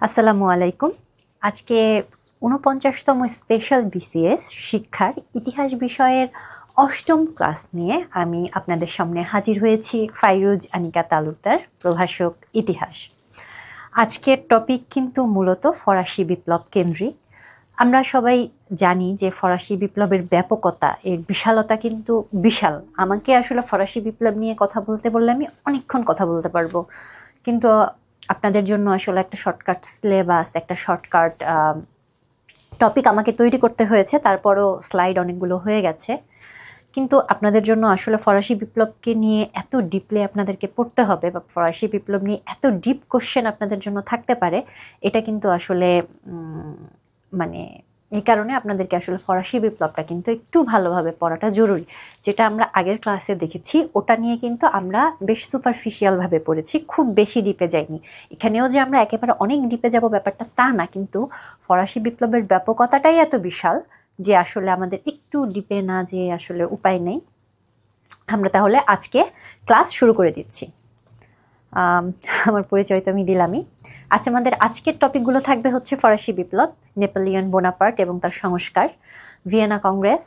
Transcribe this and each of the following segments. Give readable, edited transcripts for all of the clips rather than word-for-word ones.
আসসালামু আলাইকুম। আজকে ৪৯তম স্পেশাল বিসিএস শিক্ষার ইতিহাস বিষয়ের অষ্টম ক্লাস নিয়ে আমি আপনাদের সামনে হাজির হয়েছি। ফাইরুজ আনিকা তালুকদার, প্রভাষক ইতিহাস। আজকের টপিক কিন্তু মূলত ফরাসি বিপ্লব কেন্দ্রিক। আমরা সবাই জানি যে ফরাসি বিপ্লবের ব্যাপকতা, এর বিশালতা কিন্তু বিশাল। আমাকে আসলে ফরাসি বিপ্লব নিয়ে কথা বলতে বললে আমি অনেকক্ষণ কথা বলতে পারবো, কিন্তু আপনাদের জন্য আসলে একটা শর্টকাট সিলেবাস, একটা শর্টকাট টপিক আমাকে তৈরি করতে হয়েছে। তারপরও স্লাইড অনেকগুলো হয়ে গেছে, কিন্তু আপনাদের জন্য আসলে ফরাসি বিপ্লবকে নিয়ে এত ডিপলি আপনাদেরকে পড়তে হবে, বা ফরাসি বিপ্লব নিয়ে এত ডিপ কোশ্চেন আপনাদের জন্য থাকতে পারে, এটা কিন্তু আসলে মানে এই কারণে আপনাদেরকে আসলে ফরাসি বিপ্লবটা কিন্তু একটু ভালোভাবে পড়াটা জরুরি। যেটা আমরা আগের ক্লাসে দেখেছি ওটা নিয়ে কিন্তু আমরা বেশ সুপারফিশিয়ালভাবে পড়েছি, খুব বেশি ডিপে যাইনি। এখানেও যে আমরা একেবারে অনেক ডিপে যাব ব্যাপারটা তা না, কিন্তু ফরাসি বিপ্লবের ব্যাপকতাটাই এত বিশাল যে আসলে আমাদের একটু ডিপে না যে আসলে উপায় নেই। আমরা তাহলে আজকে ক্লাস শুরু করে দিচ্ছি। আমার পরিচয় তো আমি দিলামই। আচ্ছা, আমাদের আজকের টপিকগুলো থাকবে হচ্ছে ফরাসি বিপ্লব, নেপোলিয়ন বোনাপার্ট এবং তার সংস্কার, ভিয়েনা কংগ্রেস,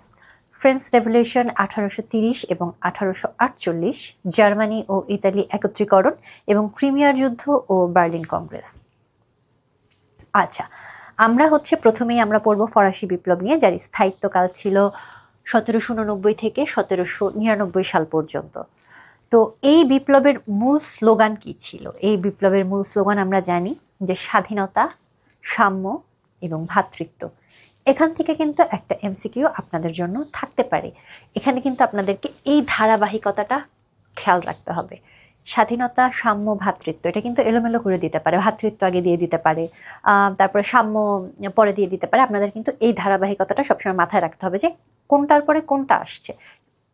ফ্রেঞ্চ রেভলিউশন 1830 এবং 1848, জার্মানি ও ইতালি একত্রীকরণ এবং ক্রিমিয়ার যুদ্ধ ও বার্লিন কংগ্রেস। আচ্ছা, আমরা প্রথমেই আমরা পড়ব ফরাসি বিপ্লব নিয়ে, যার স্থায়িত্বকাল ছিল 1789 থেকে 1799 সাল পর্যন্ত। তো এই বিপ্লবের মূল স্লোগান কি ছিল? এই বিপ্লবের মূল স্লোগান আমরা জানি যে স্বাধীনতা, সাম্য এবং ভ্রাতৃত্ব। এখান থেকে কিন্তু একটা এমসিকিউ আপনাদের জন্য থাকতে পারে। এখানে কিন্তু আপনাদেরকে এই ধারাবাহিকতাটা খেয়াল রাখতে হবে। স্বাধীনতা, সাম্য, ভ্রাতৃত্ব, এটা কিন্তু এলোমেলো করে দিতে পারে। ভ্রাতৃত্ব আগে দিয়ে দিতে পারে, তারপরে সাম্য পরে দিয়ে দিতে পারে। আপনাদের কিন্তু এই ধারাবাহিকতাটা সবসময় মাথায় রাখতে হবে যে কোনটার পরে কোনটা আসছে।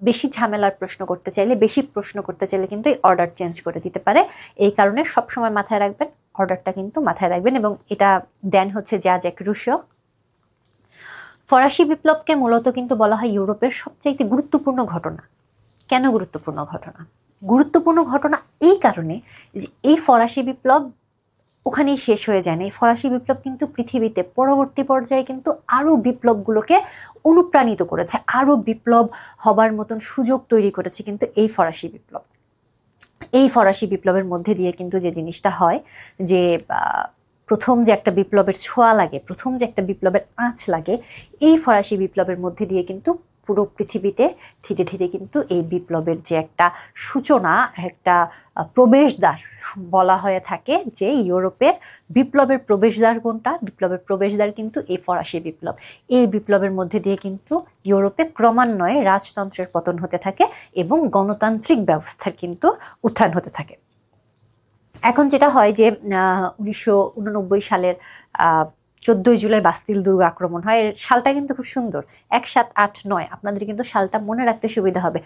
বেশি ঝামেলার প্রশ্ন করতে চাইলে, বেশি প্রশ্ন করতে চাইলে কিন্তু এই অর্ডার চেঞ্জ করে দিতে পারে। এই কারণে সবসময় মাথায় রাখবেন, অর্ডারটা কিন্তু মাথায় রাখবেন। এবং এটা দেন হচ্ছে জ্যাক রুশো। ফরাসি বিপ্লবকে মূলত কিন্তু বলা হয় ইউরোপের সবচাইতে গুরুত্বপূর্ণ ঘটনা। কেন গুরুত্বপূর্ণ ঘটনা? গুরুত্বপূর্ণ ঘটনা এই কারণে যে এই ফরাসি বিপ্লব ওখানেই শেষ হয়ে যায় না। এই ফরাসি বিপ্লব কিন্তু পৃথিবীতে পরবর্তী পর্যায়ে কিন্তু আরও বিপ্লবগুলোকে অনুপ্রাণিত করেছে, আরও বিপ্লব হবার মতন সুযোগ তৈরি করেছে কিন্তু এই ফরাসি বিপ্লব। এই ফরাসি বিপ্লবের মধ্যে দিয়ে কিন্তু যে জিনিসটা হয় যে প্রথম যে একটা বিপ্লবের ছোঁয়া লাগে, প্রথম যে একটা বিপ্লবের আঁচ লাগে, এই ফরাসি বিপ্লবের মধ্যে দিয়ে কিন্তু পুরো পৃথিবীতে ধীরে ধীরে কিন্তু এই বিপ্লবের যে একটা সূচনা, একটা প্রবেশদ্বার বলা হয়ে থাকে যে ইউরোপের বিপ্লবের প্রবেশদ্বার কোনটা? বিপ্লবের প্রবেশদ্বার কিন্তু এই ফরাসি বিপ্লব। এই বিপ্লবের মধ্যে দিয়ে কিন্তু ইউরোপে ক্রমান্বয়ে রাজতন্ত্রের পতন হতে থাকে এবং গণতান্ত্রিক ব্যবস্থার কিন্তু উত্থান হতে থাকে। এখন যেটা হয় যে 1989 সালের 14ই জুলাই বাস্তিল দুর্গ আক্রমণ হয়। এর সালটা কিন্তু খুব সুন্দর, 1789। আপনাদের কিন্তু সালটা মনে রাখতে সুবিধা হবে,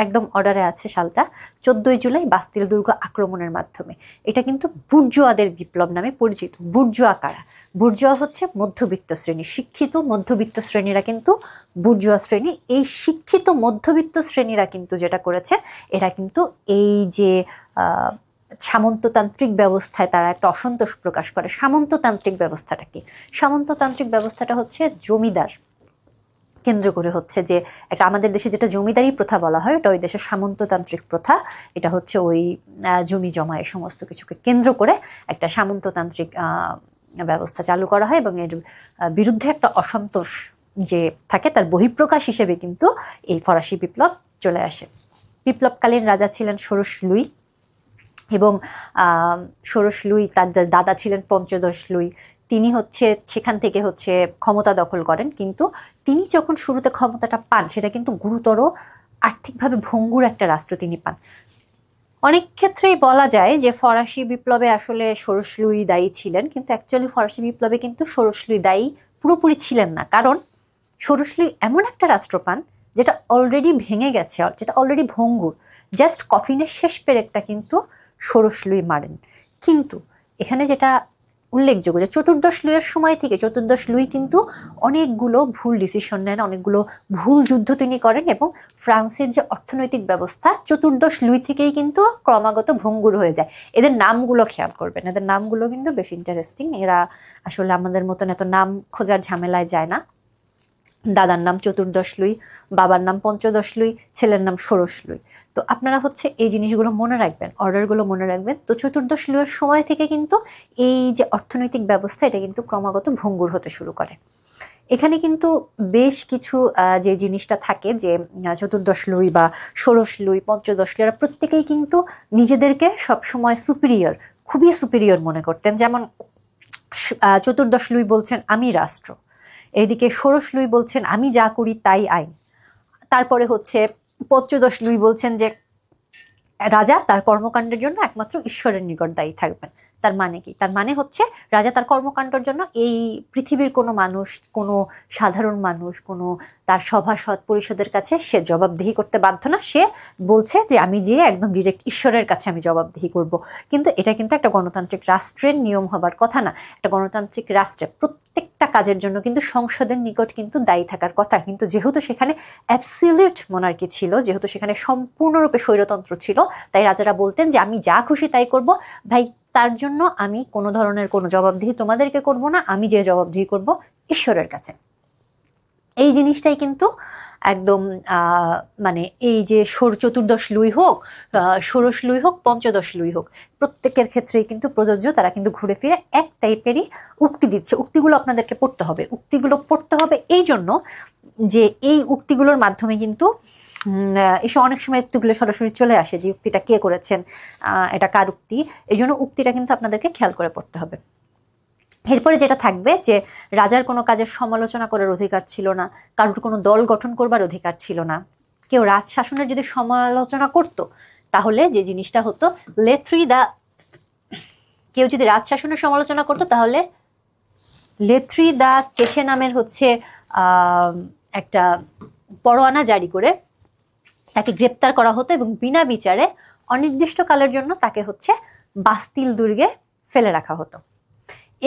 একদম অর্ডারে আছে সালটা। 14ই জুলাই বাস্তিল দুর্গ আক্রমণের মাধ্যমে। এটা কিন্তু বুর্জোয়াদের বিপ্লব নামে পরিচিত। বুর্জোয়া কারা? বুর্জোয়া হচ্ছে মধ্যবিত্ত শ্রেণী, শিক্ষিত মধ্যবিত্ত শ্রেণীরা কিন্তু বুর্জোয়া শ্রেণী। এই শিক্ষিত মধ্যবিত্ত শ্রেণীরা কিন্তু যেটা করেছে, এরা কিন্তু এই যে সামন্ততান্ত্রিক ব্যবস্থায় তারা একটা অসন্তোষ প্রকাশ করে। সামন্ততান্ত্রিক ব্যবস্থাটা কি? সামন্ততান্ত্রিক ব্যবস্থাটা হচ্ছে জমিদার কেন্দ্র করে, হচ্ছে যে একটা আমাদের দেশে যেটা জমিদারি প্রথা বলা হয়, ওটা ওই দেশের সামন্ততান্ত্রিক প্রথা। এটা হচ্ছে ওই জমি জমা এই সমস্ত কিছুকে কেন্দ্র করে একটা সামন্ততান্ত্রিক ব্যবস্থা চালু করা হয়, এবং এর বিরুদ্ধে একটা অসন্তোষ যে থাকে তার বহিঃপ্রকাশ হিসেবে কিন্তু এই ফরাসি বিপ্লব চলে আসে। বিপ্লবকালীন রাজা ছিলেন ষোড়শ লুই, এবং ষোড়শ লুই তার দাদা ছিলেন পঞ্চদশ লুই। তিনি সেখান থেকে ক্ষমতা দখল করেন, কিন্তু তিনি যখন শুরুতে ক্ষমতাটা পান সেটা কিন্তু গুরুতর আর্থিকভাবে ভঙ্গুর একটা রাষ্ট্র তিনি পান। অনেক ক্ষেত্রেই বলা যায় যে ফরাসি বিপ্লবে আসলে ষোড়শ লুই দায়ী ছিলেন, কিন্তু অ্যাকচুয়ালি ফরাসি বিপ্লবে কিন্তু ষোড়শ লুই দায়ী পুরোপুরি ছিলেন না। কারণ ষোড়শ লুই এমন একটা রাষ্ট্র পান যেটা অলরেডি ভেঙে গেছে, যেটা অলরেডি ভঙ্গুর। জাস্ট কফিনের শেষ পেরেকটা কিন্তু ষোড়শ লুই মারেন। কিন্তু এখানে যেটা উল্লেখযোগ্য যে চতুর্দশ লুইয়ের সময় থেকে চতুর্দশ লুই কিন্তু অনেকগুলো ভুল ডিসিশন নেন, অনেকগুলো ভুল যুদ্ধ তিনি করেন এবং ফ্রান্সের যে অর্থনৈতিক ব্যবস্থা চতুর্দশ লুই থেকেই কিন্তু ক্রমাগত ভঙ্গুর হয়ে যায়। এদের নামগুলো খেয়াল করবেন, এদের নামগুলো কিন্তু বেশ ইন্টারেস্টিং। এরা আসলে আমাদের মতন এত নাম খোঁজার ঝামেলায় যায় না। দাদার নাম চতুর্দশ লুই, বাবার নাম পঞ্চদশ লুই, ছেলের নাম ষোড়শ লুই। তো আপনারা হচ্ছে এই জিনিসগুলো মনে রাখবেন, অর্ডারগুলো মনে রাখবেন। তো চতুর্দশ লুইয়ের সময় থেকে কিন্তু এই যে অর্থনৈতিক ব্যবস্থা এটা কিন্তু ক্রমাগত ভঙ্গুর হতে শুরু করে। এখানে কিন্তু বেশ কিছু যে জিনিসটা থাকে যে চতুর্দশ লুই বা ষোড়শ লুই, পঞ্চদশ লুই, এরা প্রত্যেকেই কিন্তু নিজেদেরকে সবসময় সুপিরিয়র, খুবই সুপিরিয়র মনে করতেন। যেমন চতুর্দশ লুই বলছেন আমি রাষ্ট্র, এইদিকে ষোড়শ লুই বলছেন আমি যা করি তাই আইন। তারপরে হচ্ছে পঞ্চদশ লুই বলছেন যে রাজা তার কর্মকাণ্ডের জন্য একমাত্র ঈশ্বরের নিকট দায়ী থাকবেন। তার মানে কি? তার মানে হচ্ছে রাজা তার কর্মকাণ্ডের জন্য এই পৃথিবীর কোনো মানুষ, কোনো সাধারণ মানুষ, কোনো তার সভাসদ পরিষদের কাছে সে জবাবদিহি করতে বাধ্য না। সে বলছে যে আমি যে একদম ডিরেক্ট ঈশ্বরের কাছে আমি জবাবদিহি করব। কিন্তু এটা কিন্তু একটা গণতান্ত্রিক রাষ্ট্রের নিয়ম হবার কথা না। একটা গণতান্ত্রিক রাষ্ট্রে প্রত্যেকটা কাজের জন্য কিন্তু সংসদের নিকট কিন্তু দায়ী থাকার কথা। কিন্তু যেহেতু সেখানে অ্যাবসলিউট মনার্কি ছিল, যেহেতু সেখানে সম্পূর্ণরূপে স্বৈরতন্ত্র ছিল, তাই রাজারা বলতেন যে আমি যা খুশি তাই করব ভাই, তার জন্য আমি কোনো ধরনের কোনো জবাবদিহি তোমাদেরকে করব না, আমি যে জবাবদিহি করব ঈশ্বরের কাছে। এই জিনিসটাই কিন্তু একদম মানে এই যে চতুর্দশ লুই হোক, ষোড়শ লুই হোক, পঞ্চদশ লুই হোক, প্রত্যেকের ক্ষেত্রেই কিন্তু প্রযোজ্য। তারা কিন্তু ঘুরে ফিরে এক টাইপেরই উক্তি দিচ্ছে। উক্তিগুলো আপনাদেরকে পড়তে হবে, উক্তিগুলো পড়তে হবে এই জন্য যে এই উক্তিগুলোর মাধ্যমে কিন্তু এসে অনেক সময় উক্তিগুলো সরাসরি চলে আসে যে উক্তিটা কে করেছেন, এটা কার উক্তি। এই জন্য উক্তিটা কিন্তু আপনাদেরকে খেয়াল করে পড়তে হবে। এরপরে যেটা থাকবে যে রাজার কোনো কাজের সমালোচনা করার অধিকার ছিল না, কারোর কোনো দল গঠন করবার অধিকার ছিল না। কেউ রাজ শাসনের যদি সমালোচনা করত তাহলে যে জিনিসটা হতো কেউ যদি রাজ শাসনের সমালোচনা করতো তাহলে লেথ্রি দা কেশে নামের হচ্ছে একটা পরোয়ানা জারি করে তাকে গ্রেপ্তার করা হতো এবং বিনা বিচারে অনির্দিষ্টকালের জন্য তাকে হচ্ছে বাস্তিল দুর্গে ফেলে রাখা হতো।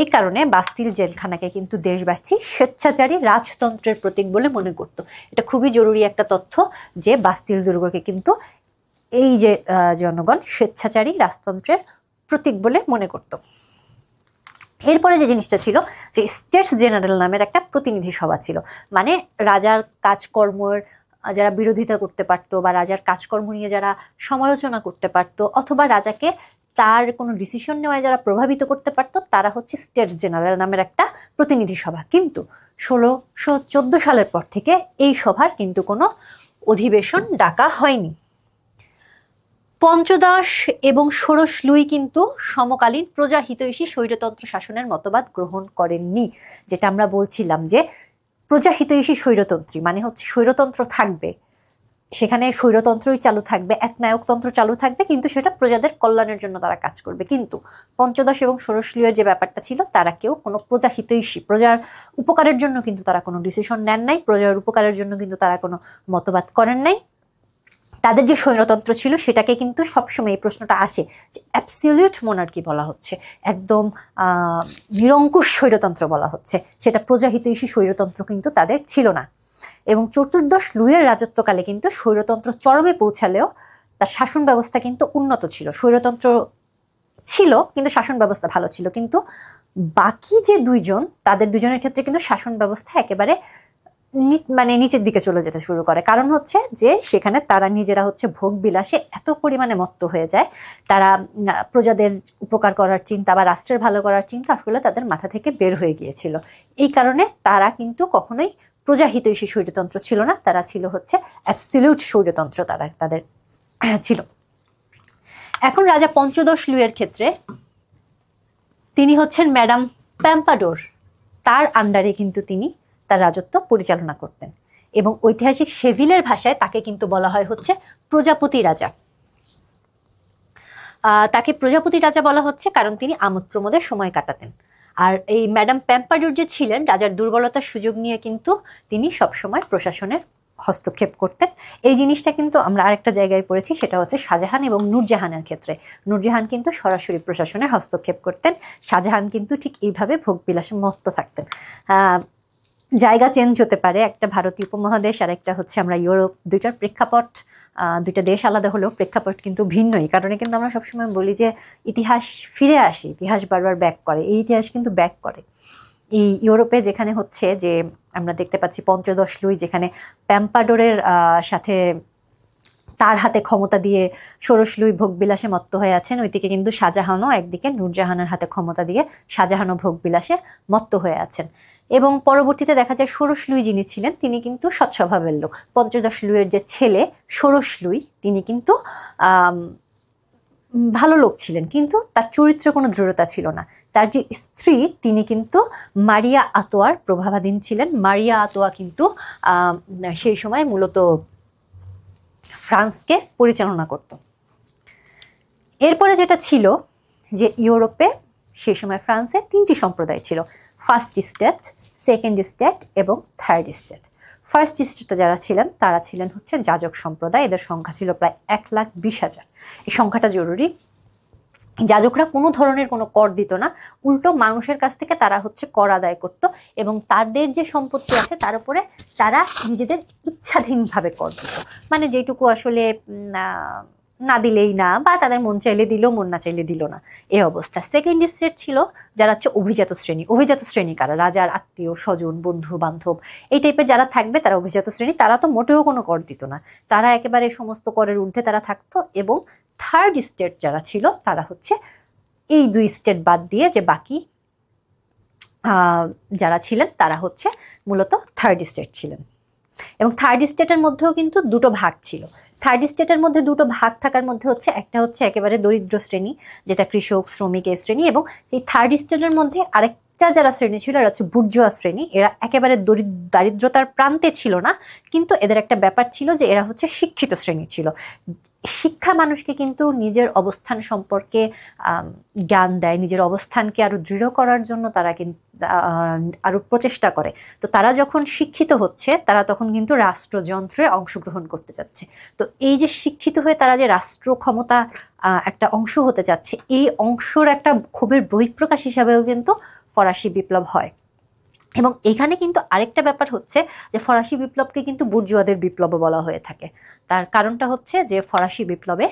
এই কারণে বাস্তিল জেলখানাকে কিন্তু দেশবাসী স্বেচ্ছাচারী রাজতন্ত্রের প্রতীক বলে মনে করত। এটা খুবই জরুরি একটা তথ্য যে বাস্তিল দুর্গকে কিন্তু এই যে জনগণ স্বেচ্ছাচারী রাজতন্ত্রের প্রতীক বলে মনে করত। এরপরে যে জিনিসটা ছিল যে স্টেটস জেনারেল নামের একটা প্রতিনিধি সভা ছিল, মানে রাজার কাজকর্মের যারা বিরোধিতা করতে পারতো বা রাজার কাজকর্ম নিয়ে যারা সমালোচনা করতে পারতো অথবা রাজাকে তার কোনো ডিসিশন নেওয়ায় যারা প্রভাবিত করতে পারতো তারা হচ্ছে স্টেটস জেনারেল নামের একটা প্রতিনিধি সভা। কিন্তু 1614 সালের পর থেকে এই সভার কিন্তু কোনো অধিবেশন ডাকা হয়নি। পঞ্চদশ এবং ষোড়শ লুই কিন্তু সমকালীন প্রজাহিতৈষী স্বৈরতন্ত্র শাসনের মতবাদ গ্রহণ করেননি। যেটা আমরা বলছিলাম যে প্রজাহিতৈষী স্বৈরতন্ত্রী মানে হচ্ছে স্বৈরতন্ত্র থাকবে, সেখানে স্বৈরতন্ত্রই চালু থাকবে, একনায়কতন্ত্র চালু থাকবে, কিন্তু সেটা প্রজাদের কল্যাণের জন্য তারা কাজ করবে। কিন্তু পঞ্চদশ এবং ষোড়শ লুইয়ের যে ব্যাপারটা ছিল তারা কেউ কোনো প্রজাহিতৈষী, প্রজার উপকারের জন্য কিন্তু তারা কোনো ডিসিশন নেন নাই, প্রজার উপকারের জন্য কিন্তু তারা কোনো মতবাদ করেন নাই। তাদের যে স্বৈরতন্ত্র ছিল সেটাকে কিন্তু সবসময় এই প্রশ্নটা আসে যে অ্যাবসলিউট মোনার্কি বলা হচ্ছে, একদম নিরঙ্কুশ স্বৈরতন্ত্র বলা হচ্ছে, সেটা প্রজাহিতৈষী স্বৈরতন্ত্র কিন্তু তাদের ছিল না। এবং চতুর্দশ লুইয়ের রাজত্বকালে কিন্তু স্বৈরতন্ত্র চরমে পৌঁছালেও তার শাসন ব্যবস্থা কিন্তু উন্নত ছিল। স্বৈরতন্ত্র ছিল কিন্তু শাসন ব্যবস্থা ভালো ছিল, কিন্তু বাকি যে দুইজন তাদের দুজনের ক্ষেত্রে কিন্তু শাসন ব্যবস্থা একেবারে মানে নিচের দিকে চলে যেতে শুরু করে। কারণ হচ্ছে যে সেখানে তারা নিজেরা হচ্ছে ভোগ বিলাসে এত পরিমাণে মত্ত হয়ে যায়, তারা প্রজাদের উপকার করার চিন্তা বা রাষ্ট্রের ভালো করার চিন্তা আসলে তাদের মাথা থেকে বের হয়ে গিয়েছিল। এই কারণে তারা কিন্তু কখনোই প্রজাহিতৈষী স্বৈরতন্ত্র ছিল না, তারা ছিল হচ্ছে অ্যাবসলিউট স্বৈরতন্ত্র তাদের ছিল। এখন রাজা পঞ্চদশ লুইয়ের ক্ষেত্রে তিনি হচ্ছেন ম্যাডাম প্যাম্পাডোর, তার আন্ডারে কিন্তু তিনি তার রাজত্ব পরিচালনা করতেন এবং ঐতিহাসিক সেভিলের ভাষায় তাকে কিন্তু বলা হয় হচ্ছে প্রজাপতি রাজা। তাকে প্রজাপতি রাজা বলা হচ্ছে কারণ তিনি আমোদ প্রমোদের সময় কাটাতেন। আর এই ম্যাডাম প্যাম্পাডোর যে ছিলেন রাজার দুর্বলতার সুযোগ নিয়ে কিন্তু তিনি সবসময় প্রশাসনের হস্তক্ষেপ করতেন। এই জিনিসটা কিন্তু আমরা আরেকটা জায়গায় পড়েছি, সেটা হচ্ছে শাহজাহান এবং নূরজাহানের ক্ষেত্রে। নূরজাহান কিন্তু সরাসরি প্রশাসনে হস্তক্ষেপ করতেন, শাহজাহান কিন্তু ঠিক এইভাবে ভোগবিলাসে মত্ত থাকতেন। জায়গা চেঞ্জ হতে পারে, একটা ভারতীয় উপমহাদেশ আর একটা হচ্ছে আমরা ইউরোপ, দুইটার প্রেক্ষাপট, দুইটা দেশ আলাদা হলেও প্রেক্ষাপট কিন্তু ভিন্নই। কারণে কিন্তু আমরা সবসময় বলি যে ইতিহাস ফিরে আসে, ইতিহাস বারবার ব্যাক করে, এই ইতিহাস কিন্তু ব্যাক করে। এই ইউরোপে যেখানে হচ্ছে যে আমরা দেখতে পাচ্ছি পঞ্চদশ লুই যেখানে প্যাম্পাডোরের সাথে তার হাতে ক্ষমতা দিয়ে ষোড়শ লুই ভোগবিলাসে মত্ত হয়ে আছেন, ওইদিকে কিন্তু শাহজাহানও একদিকে নূরজাহানের হাতে ক্ষমতা দিয়ে শাহজাহানও ভোগবিলাসে মত্ত হয়ে আছেন। এবং পরবর্তীতে দেখা যায় ষোড়শ লুই যিনি ছিলেন তিনি কিন্তু সৎ স্বভাবের লোক। পঞ্চদশ লুইয়ের যে ছেলে ষোড়শ লুই তিনি কিন্তু ভালো লোক ছিলেন, কিন্তু তার চরিত্রে কোনো দৃঢ়তা ছিল না। তার যে স্ত্রী তিনি কিন্তু মারিয়া আতোয়ার প্রভাবাধীন ছিলেন। মারিয়া আতোয়া কিন্তু সেই সময় মূলত ফ্রান্সকে পরিচালনা করত। এরপরে যেটা ছিল যে ইউরোপে সেই সময় ফ্রান্সে তিনটি সম্প্রদায় ছিল, ফার্স্ট স্টেট, সেকেন্ড স্টেট এবং থার্ড স্টেট। ফার্স্ট স্টেটে যারা ছিলেন তারা ছিলেন হচ্ছে যাজক সম্প্রদায়, এদের সংখ্যা ছিল প্রায় 1,20,000। এই সংখ্যাটা জরুরি। যাজকরা কোনো ধরনের কোনো কর দিত না, উল্টো মানুষের কাছ থেকে তারা হচ্ছে কর আদায় করত এবং তাদের যে সম্পত্তি আছে তার উপরে তারা নিজেদের ইচ্ছাধীনভাবে কর দিত, মানে যেটুকু আসলে না দিলেই না, বা তাদের মন চাইলে দিল, মন না চাইলে দিল না, এই অবস্থা। সেকেন্ড স্টেট ছিল যারা হচ্ছে অভিজাত শ্রেণী। অভিজাত শ্রেণী কারা? রাজার আত্মীয় স্বজন, বন্ধু বান্ধব, এই টাইপের যারা থাকবে তারা অভিজাত শ্রেণী। তারা তো মোটেও কোনো কর দিত না, তারা একেবারে সমস্ত করের ঊর্ধ্বে তারা থাকতো। এবং থার্ড স্টেট যারা ছিল তারা হচ্ছে এই দুই স্টেট বাদ দিয়ে যে বাকি যারা ছিলেন তারা হচ্ছে মূলত থার্ড স্টেট ছিলেন। এবং থার্ড স্টেটের মধ্যেও কিন্তু দুটো ভাগ ছিল। থার্ড স্টেটের মধ্যে দুটো ভাগ থাকার মধ্যে হচ্ছে একটা হচ্ছে একেবারে দরিদ্র শ্রেণী, যেটা কৃষক শ্রমিক এই শ্রেণী, এবং এই থার্ড স্টেটের মধ্যে আরেকটা যারা শ্রেণী ছিল এরা হচ্ছে বুর্জোয়া শ্রেণী। এরা একেবারে দারিদ্রতার প্রান্তে ছিল না, কিন্তু এদের একটা ব্যাপার ছিল যে এরা হচ্ছে শিক্ষিত শ্রেণী ছিল। শিক্ষা মানুষকে কিন্তু নিজের অবস্থান সম্পর্কে জ্ঞান দেয়, নিজের অবস্থানকে আরো দৃঢ় করার জন্য তারা কিন্তু আরো প্রচেষ্টা করে। তো তারা যখন শিক্ষিত হচ্ছে তারা তখন কিন্তু রাষ্ট্রযন্ত্রে অংশগ্রহণ করতে চাচ্ছে। তো এই যে শিক্ষিত হয়ে তারা যে রাষ্ট্র ক্ষমতা একটা অংশ হতে চাচ্ছে, এই অংশর একটা ক্ষোভের বহিঃপ্রকাশ হিসাবেও কিন্তু ফরাসি বিপ্লব হয়। এবং এখানে কিন্তু আরেকটা ব্যাপার হচ্ছে যে ফরাসি বিপ্লবকে কিন্তু বুর্জোয়াদের বিপ্লবও বলা হয়ে থাকে। তার কারণটা হচ্ছে যে ফরাসি বিপ্লবে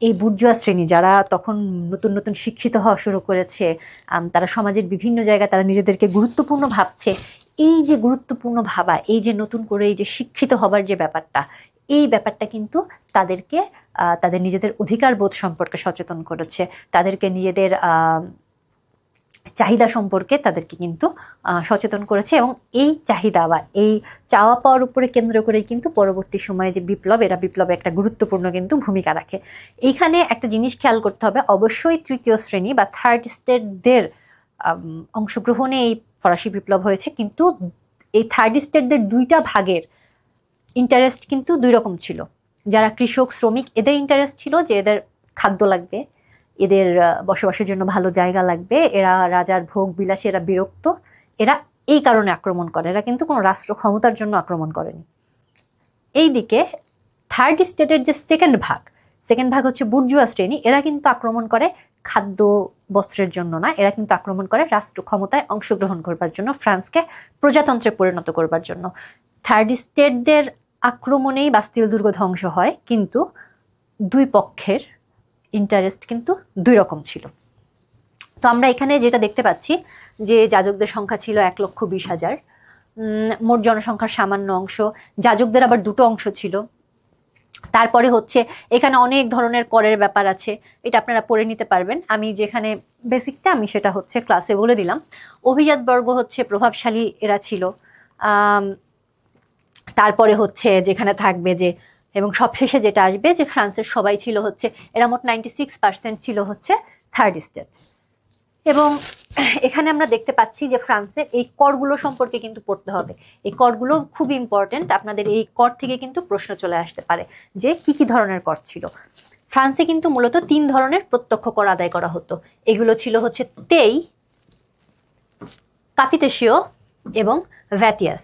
এই বুর্জোয়া শ্রেণী যারা তখন নতুন নতুন শিক্ষিত হওয়া শুরু করেছে, তারা সমাজের বিভিন্ন জায়গায় তারা নিজেদেরকে গুরুত্বপূর্ণ ভাবছে। এই যে গুরুত্বপূর্ণ ভাবা, এই যে নতুন করে এই যে শিক্ষিত হবার যে ব্যাপারটা, এই ব্যাপারটা কিন্তু তাদেরকে তাদের নিজেদের অধিকার বোধ সম্পর্কে সচেতন করেছে, তাদেরকে নিজেদের চাহিদা সম্পর্কে তাদেরকে কিন্তু সচেতন করেছে। এবং এই চাহিদা বা এই চাওয়া পাওয়ার উপরে কেন্দ্র করেই কিন্তু পরবর্তী সময়ে যে বিপ্লব, এরা বিপ্লবে একটা গুরুত্বপূর্ণ কিন্তু ভূমিকা রাখে। এইখানে একটা জিনিস খেয়াল করতে হবে, অবশ্যই তৃতীয় শ্রেণী বা থার্ড স্টেটদের অংশগ্রহণে এই ফরাসি বিপ্লব হয়েছে, কিন্তু এই থার্ড স্টেটদের দুইটা ভাগের ইন্টারেস্ট কিন্তু দুই রকম ছিল। যারা কৃষক শ্রমিক এদের ইন্টারেস্ট ছিল যে এদের খাদ্য লাগবে, এদের বসবাসের জন্য ভালো জায়গা লাগবে, এরা রাজার ভোগ বিলাসে এরা বিরক্ত, এরা এই কারণে আক্রমণ করে, এরা কিন্তু কোনো রাষ্ট্র ক্ষমতার জন্য আক্রমণ করেনি। এইদিকে থার্ড স্টেটের যে সেকেন্ড ভাগ হচ্ছে বুর্জোয়া শ্রেণী, এরা কিন্তু আক্রমণ করে খাদ্য বস্ত্রের জন্য না, এরা কিন্তু আক্রমণ করে রাষ্ট্র ক্ষমতায় অংশগ্রহণ করবার জন্য, ফ্রান্সকে প্রজাতন্ত্রে পরিণত করবার জন্য। থার্ড স্টেটদের আক্রমণেই বাস্তিল দুর্গ ধ্বংস হয়, কিন্তু দুই পক্ষের ইন্টারেস্ট কিন্তু দুই রকম ছিল। তো আমরা এখানে যেটা দেখতে পাচ্ছি যে যাজকদের সংখ্যা ছিল 1,20,000, মোট জনসংখ্যার সামান্য অংশ। যাজকদের আবার দুটো অংশ ছিল। তারপরে হচ্ছে এখানে অনেক ধরনের করের ব্যাপার আছে, এটা আপনারা পড়ে নিতে পারবেন। আমি যেখানে বেসিকটা আমি সেটা হচ্ছে ক্লাসে বলে দিলাম। অভিজাত বর্গ হচ্ছে প্রভাবশালী এরা ছিল। তারপরে হচ্ছে যেখানে থাকবে যে, এবং সবশেষে যেটা আসবে যে ফ্রান্সের সবাই ছিল হচ্ছে, এরা মোট 96% ছিল হচ্ছে থার্ড স্টেট। এবং এখানে আমরা দেখতে পাচ্ছি যে ফ্রান্সের এই করগুলো সম্পর্কে কিন্তু পড়তে হবে। এই করগুলো খুব ইম্পর্টেন্ট, আপনাদের এই কর থেকে কিন্তু প্রশ্ন চলে আসতে পারে যে কি কি ধরনের কর ছিল। ফ্রান্সে কিন্তু মূলত 3 ধরনের প্রত্যক্ষ কর আদায় করা হতো। এগুলো ছিল হচ্ছে তেই, কাপিতেশীয় এবং ভ্যাতিয়াস।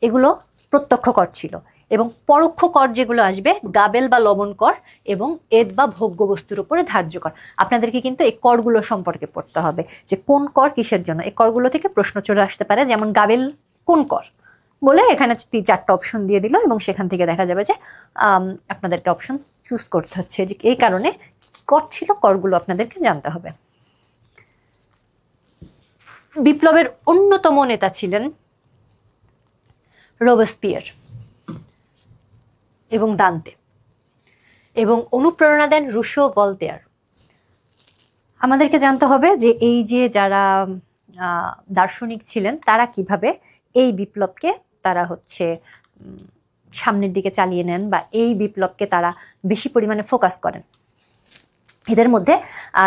এগুলো প্রত্যক্ষ কর ছিল, এবং পরোক্ষ কর যেগুলো আসবে গাবেল বা লবণ কর এবং এদ বা ভোগ্য বস্তুর উপরে ধার্য কর। আপনাদেরকে কিন্তু এই করগুলো সম্পর্কে পড়তে হবে যে কোন কর কিসের জন্য। এই করগুলো থেকে প্রশ্ন চলে আসতে পারে, যেমন গাবেল কোন কর বলে এখানে 4টা অপশন দিয়ে দিল, এবং সেখান থেকে দেখা যাবে যে আপনাদেরকে অপশন চুজ করতে হচ্ছে, যে এই কারণে কর ছিল, করগুলো আপনাদেরকে জানতে হবে। বিপ্লবের অন্যতম নেতা ছিলেন রোবেসপিয়ার এবং দান্তে, এবং অনুপ্রেরণা দেন রুশো, ভলতেয়ার। আমাদেরকে জানতে হবে যে এই যে যারা দার্শনিক ছিলেন তারা কিভাবে এই বিপ্লবকে তারা হচ্ছে সামনের দিকে চালিয়ে নেন, বা এই বিপ্লবকে তারা বেশি পরিমাণে ফোকাস করেন। এদের মধ্যে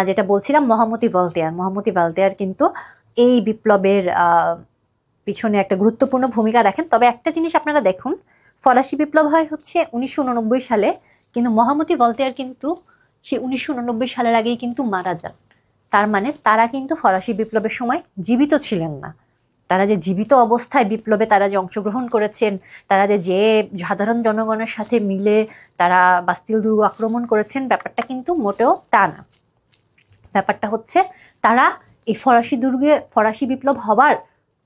যেটা বলছিলাম, মহামতি ভলতেয়ার কিন্তু এই বিপ্লবের পিছনে একটা গুরুত্বপূর্ণ ভূমিকা রাখেন। তবে একটা জিনিস আপনারা দেখুন, ফরাসি বিপ্লব হয় হচ্ছে 1989 সালে, কিন্তু মহামতি ভলতেয়ার কিন্তু সে 1989 সালের আগেই কিন্তু মারা যান। তার মানে তারা কিন্তু ফরাসি বিপ্লবের সময় জীবিত ছিলেন না। তারা যে জীবিত অবস্থায় বিপ্লবে তারা যে অংশগ্রহণ করেছেন, তারা যে সাধারণ জনগণের সাথে মিলে তারা বাস্তিল দুর্গ আক্রমণ করেছেন, ব্যাপারটা কিন্তু মোটেও তা না। ব্যাপারটা হচ্ছে তারা এই ফরাসি বিপ্লব হবার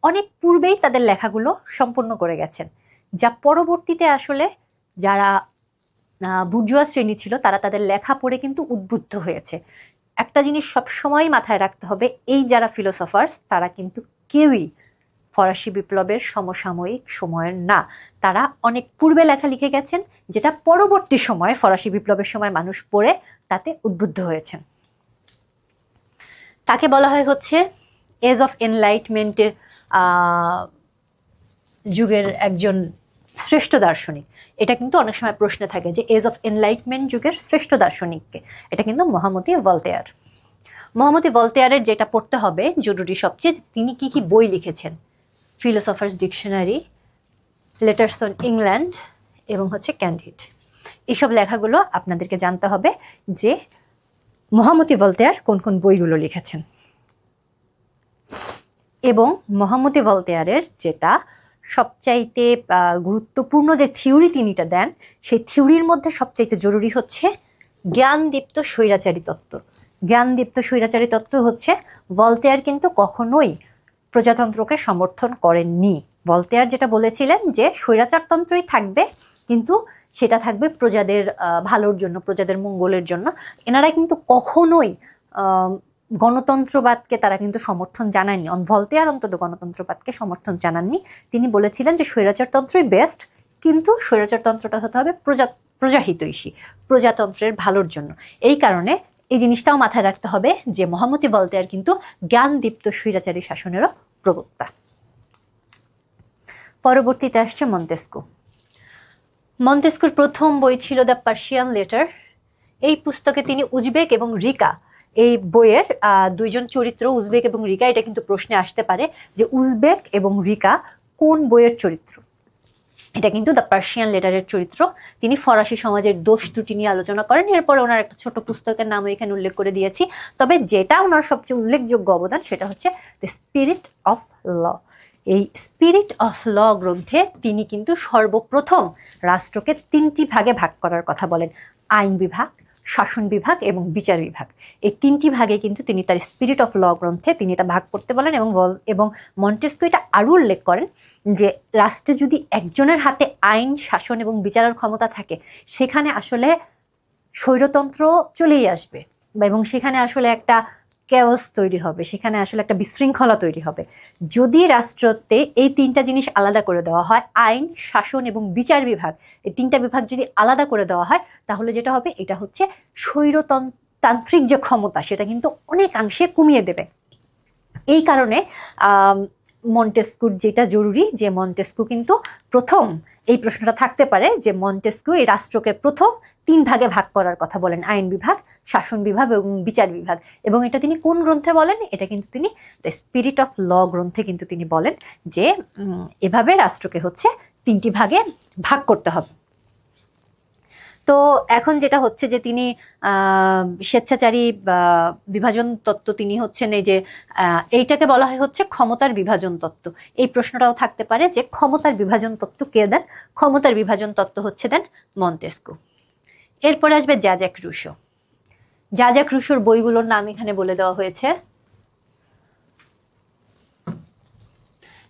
অনেক পূর্বেই তাদের লেখাগুলো সম্পূর্ণ করে গেছেন, যা পরবর্তীতে আসলে যারা বুর্জোয়া শ্রেণী ছিল তারা তাদের লেখা পড়ে কিন্তু উদ্বুদ্ধ হয়েছে। একটা জিনিস সবসময় মাথায় রাখতে হবে, এই যারা ফিলোসফার্স তারা কিন্তু কেউই ফরাসি বিপ্লবের সমসাময়িক সময়ের না। তারা অনেক পূর্বে লেখা লিখে গেছেন, যেটা পরবর্তী সময়ে ফরাসি বিপ্লবের সময় মানুষ পড়ে তাতে উদ্বুদ্ধ হয়েছেন। তাকে বলা হয় হচ্ছে এজ অফ এনলাইটমেন্টের যুগের একজন শ্রেষ্ঠ দার্শনিক। এটা কিন্তু অনেক সময় প্রশ্নে থাকে যে এজ অফ এনলাইটমেন্ট যুগের শ্রেষ্ঠ দার্শনিককে, এটা কিন্তু মহামতি ভলতেয়ারের যেটা পড়তে হবে জরুরি সবচেয়ে, তিনি কি কি বই লিখেছেন। Philosophers dictionary, letters on England এবং হচ্ছে ক্যান্ডিড। এইসব লেখাগুলো আপনাদেরকে জানতে হবে যে মহামতি ভলতেয়ার কোন কোন বইগুলো লিখেছেন। এবং মহামতি ভলতেয়ারের যেটা সবচাইতে গুরুত্বপূর্ণ যে থিওরি তিনিটা দেন, সেই থিওরির মধ্যে সবচাইতে জরুরি হচ্ছে জ্ঞানদীপ্ত স্বৈরাচারী তত্ত্ব। জ্ঞানদীপ্ত স্বৈরাচারী তত্ত্ব হচ্ছে, ভলতেয়ার কিন্তু কখনোই প্রজাতন্ত্রকে সমর্থন করেননি। ভলতেয়ার যেটা বলেছিলেন যে স্বৈরাচারতন্ত্রই থাকবে, কিন্তু সেটা থাকবে প্রজাদের ভালোর জন্য, প্রজাদের মঙ্গলের জন্য। এনারা কিন্তু কখনোই গণতন্ত্রবাদকে তারা কিন্তু সমর্থন জানাননি। ভলতেয়ার অন্তত গণতন্ত্রবাদকে সমর্থন জানাননি। তিনি বলেছিলেন যে স্বৈরাচারতন্ত্রই বেস্ট, কিন্তু স্বৈরাচারতন্ত্রটা হতে হবে প্রজাহিতৈষী, প্রজাতন্ত্রের ভালোর জন্য। এই কারণে এই জিনিসটাও মাথায় রাখতে হবে যে মহামতি ভলতেয়ার কিন্তু জ্ঞানদীপ্ত স্বৈরাচারী শাসনেরও প্রবক্তা। পরবর্তীতে আসছে মন্তেস্কুর প্রথম বই ছিল দ্য পার্সিয়ান লেটার। এই পুস্তকে তিনি উজবেক এবং রিকা, এই বইয়ের দুইজন চরিত্র উজবেক এবং রিকা, এটা কিন্তু প্রশ্নে আসতে পারে যে উজবেক এবং রিকা কোন বইয়ের চরিত্র। এটা কিন্তু দ্য পার্সিয়ান লেটারের চরিত্র। তিনি ফরাসি সমাজের দোষ ত্রুটি নিয়ে আলোচনা করেন। এরপরে ওনার একটা ছোট পুস্তকের নাম এখানে উল্লেখ করে দিয়েছি। তবে যেটা ওনার সবচেয়ে উল্লেখযোগ্য অবদান সেটা হচ্ছে দ্য স্পিরিট অফ ল। এই স্পিরিট অফ ল গ্রন্থে তিনি কিন্তু সর্বপ্রথম রাষ্ট্রকে 3টি ভাগে ভাগ করার কথা বলেন, আইন বিভাগ, শাসন বিভাগ এবং বিচার বিভাগ। এই 3টি ভাগে কিন্তু তিনি তার স্পিরিট অফ ল গ্রন্থে তিনি এটা ভাগ করতে বলেন। এবং মন্টেস্কু এটা আরও উল্লেখ করেন যে রাষ্ট্রে যদি একজনের হাতে আইন, শাসন এবং বিচারের ক্ষমতা থাকে, সেখানে আসলে স্বৈরতন্ত্র চলেই আসবে, এবং সেখানে আসলে একটা ক্যাওস তৈরি হবে, সেখানে আসলে একটা বিশৃঙ্খলা তৈরি হবে। যদি রাষ্ট্রতে এই 3টা জিনিস আলাদা করে দেওয়া হয়, আইন, শাসন এবং বিচার বিভাগ, এই 3টা বিভাগ যদি আলাদা করে দেওয়া হয়, তাহলে যেটা হবে এটা হচ্ছে স্বৈরতান্ত্রিক যে ক্ষমতা সেটা কিন্তু অনেকাংশে কমিয়ে দেবে। এই কারণে মন্টেস্কুর যেটা জরুরি, যে মন্টেস্কু কিন্তু প্রথম, এই প্রশ্নটা থাকতে পারে যে মন্টেস্কু এই রাষ্ট্রকে প্রথম 3 ভাগে ভাগ করার কথা বলেন, আইন বিভাগ, শাসন বিভাগ এবং বিচার বিভাগ। এবং এটা তিনি কোন গ্রন্থে বলেন? এটা কিন্তু তিনি দ্য স্পিরিট অফ ল গ্রন্থে কিন্তু তিনি বলেন যে এভাবে রাষ্ট্রকে হচ্ছে 3টি ভাগে ভাগ করতে হবে। তো এখন যেটা হচ্ছে যে তিনি স্বেচ্ছাচারী বিভাজন তত্ত্ব তিনি হচ্ছেন এই যে এইটাকে বলা হয় হচ্ছে ক্ষমতার বিভাজন তত্ত্ব। এই প্রশ্নটাও থাকতে পারে যে ক্ষমতার বিভাজন তত্ত্ব কে দেন? ক্ষমতার বিভাজন তত্ত্ব হচ্ছে দেন মন্তেস্কু। এরপরে আসবে জ্যাক রুশো। জ্যাক রুশোর বইগুলোর নাম এখানে বলে দেওয়া হয়েছে।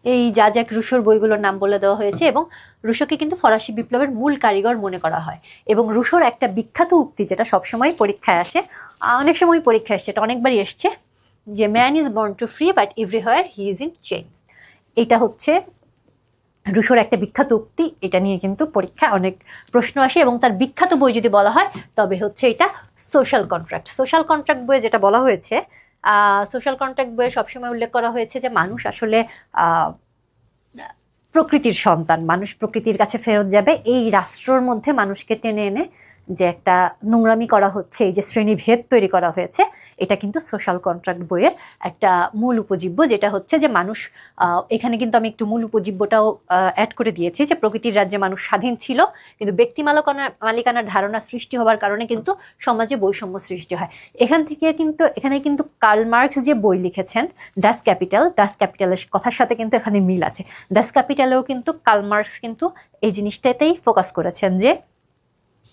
এই জ্যাক রুশোর বইগুলোর নাম বলে দেওয়া হয়েছে এবং রুশোকে কিন্তু ফরাসি বিপ্লবের মূল কারিগর মনে করা হয়। এবং রুশোর একটা বিখ্যাত উক্তি যেটা সবসময় পরীক্ষায় আসে, অনেক সময় পরীক্ষায় আসছে, এটা অনেকবারই এসছে, যে man is born to free but everywhere he is in change. এটা হচ্ছে রুশোর একটা বিখ্যাত উক্তি। এটা নিয়ে কিন্তু পরীক্ষায় অনেক প্রশ্ন আসে এবং তার বিখ্যাত বই যদি বলা হয় তবে হচ্ছে এটা সোশ্যাল কন্ট্রাক্ট। সোশ্যাল কন্ট্রাক্ট বইয়ে যেটা বলা হয়েছে, সোশ্যাল কন্ট্রাক্ট বইয়ে সবসময় উল্লেখ করা হয়েছে যে মানুষ আসলে প্রকৃতির সন্তান, মানুষ প্রকৃতির কাছে ফেরত যাবে। এই রাষ্ট্রের মধ্যে মানুষকে টেনে এনে যে একটা নোংরামি করা হচ্ছে, এই যে শ্রেণীভেদ তৈরি করা হয়েছে, এটা কিন্তু সোশ্যাল কন্ট্রাক্ট বইয়ের একটা মূল উপজীব্য, যেটা হচ্ছে যে মানুষ, এখানে কিন্তু আমি একটু মূল উপজীব্যটাও অ্যাড করে দিয়েছি, যে প্রকৃতির রাজ্যে মানুষ স্বাধীন ছিল, কিন্তু ব্যক্তি মালিকানার ধারণা সৃষ্টি হওয়ার কারণে কিন্তু সমাজে বৈষম্য সৃষ্টি হয়। এখানে কিন্তু কার্ল মার্কস যে বই লিখেছেন ডাস ক্যাপিটালের কথার সাথে কিন্তু এখানে মিল আছে। ডাস ক্যাপিটালেও কিন্তু কার্ল মার্কস কিন্তু এই জিনিসটাতেই ফোকাস করেছেন যে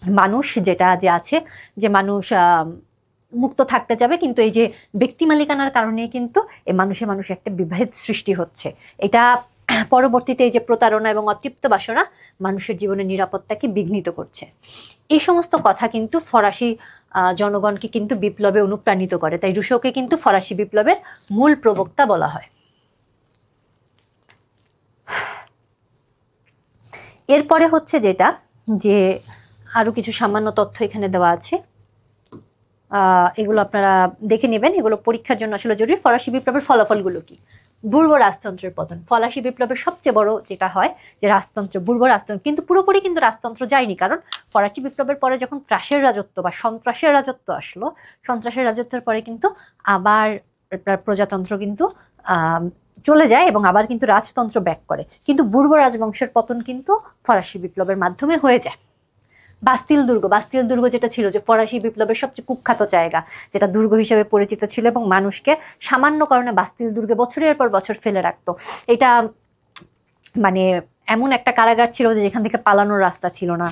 মানুষ যেটা যে আছে, যে মানুষ মুক্ত থাকতে যাবে, কিন্তু এই যে ব্যক্তি মালিকানার কারণে কিন্তু এই মানুষে একটা বিভেদ সৃষ্টি হচ্ছে। এটা পরবর্তীতে এই যে প্রতারণা এবং অতৃপ্ত বাসনা মানুষের জীবনের নিরাপত্তাকে বিঘ্নিত করছে। এই সমস্ত কথা কিন্তু ফরাসি জনগণকে কিন্তু বিপ্লবে অনুপ্রাণিত করে। তাই রুশোকে কিন্তু ফরাসি বিপ্লবের মূল প্রবক্তা বলা হয়। এরপরে হচ্ছে যেটা, যে আরো কিছু সামান্য তথ্য এখানে দেওয়া আছে, এগুলো আপনারা দেখে নেবেন, এগুলো পরীক্ষার জন্য আসলে জরুরি। ফরাসি বিপ্লবের ফলাফলগুলো কি? বুর্ব রাজতন্ত্রের পতন। ফরাসি বিপ্লবের সবচেয়ে বড় যেটা হয় যে রাজতন্ত্র, বুর্ব রাজতন্ত্র, কিন্তু পুরোপুরি কিন্তু রাজতন্ত্র যায়নি, কারণ ফরাসি বিপ্লবের পরে যখন ত্রাসের রাজত্ব বা সন্ত্রাসের রাজত্ব আসলো, সন্ত্রাসের রাজত্বের পরে কিন্তু আবার প্রজাতন্ত্র কিন্তু চলে যায় এবং আবার কিন্তু রাজতন্ত্র ব্যাক করে। কিন্তু বুর্ব রাজবংশের পতন কিন্তু ফরাসি বিপ্লবের মাধ্যমে হয়ে যায়। বাস্তিল দুর্গ যেটা ছিল যে ফরাসি বিপ্লবের সবচেয়ে কুখ্যাত জায়গা, যেটা দুর্গ হিসেবে পরিচিত ছিল এবং মানুষকে সামান্য কারণে বাস্তিল দুর্গে বছরের পর বছর ফেলে রাখতো। এটা মানে এমন একটা কারাগার ছিল যে যেখান থেকে পালানোর রাস্তা ছিল না,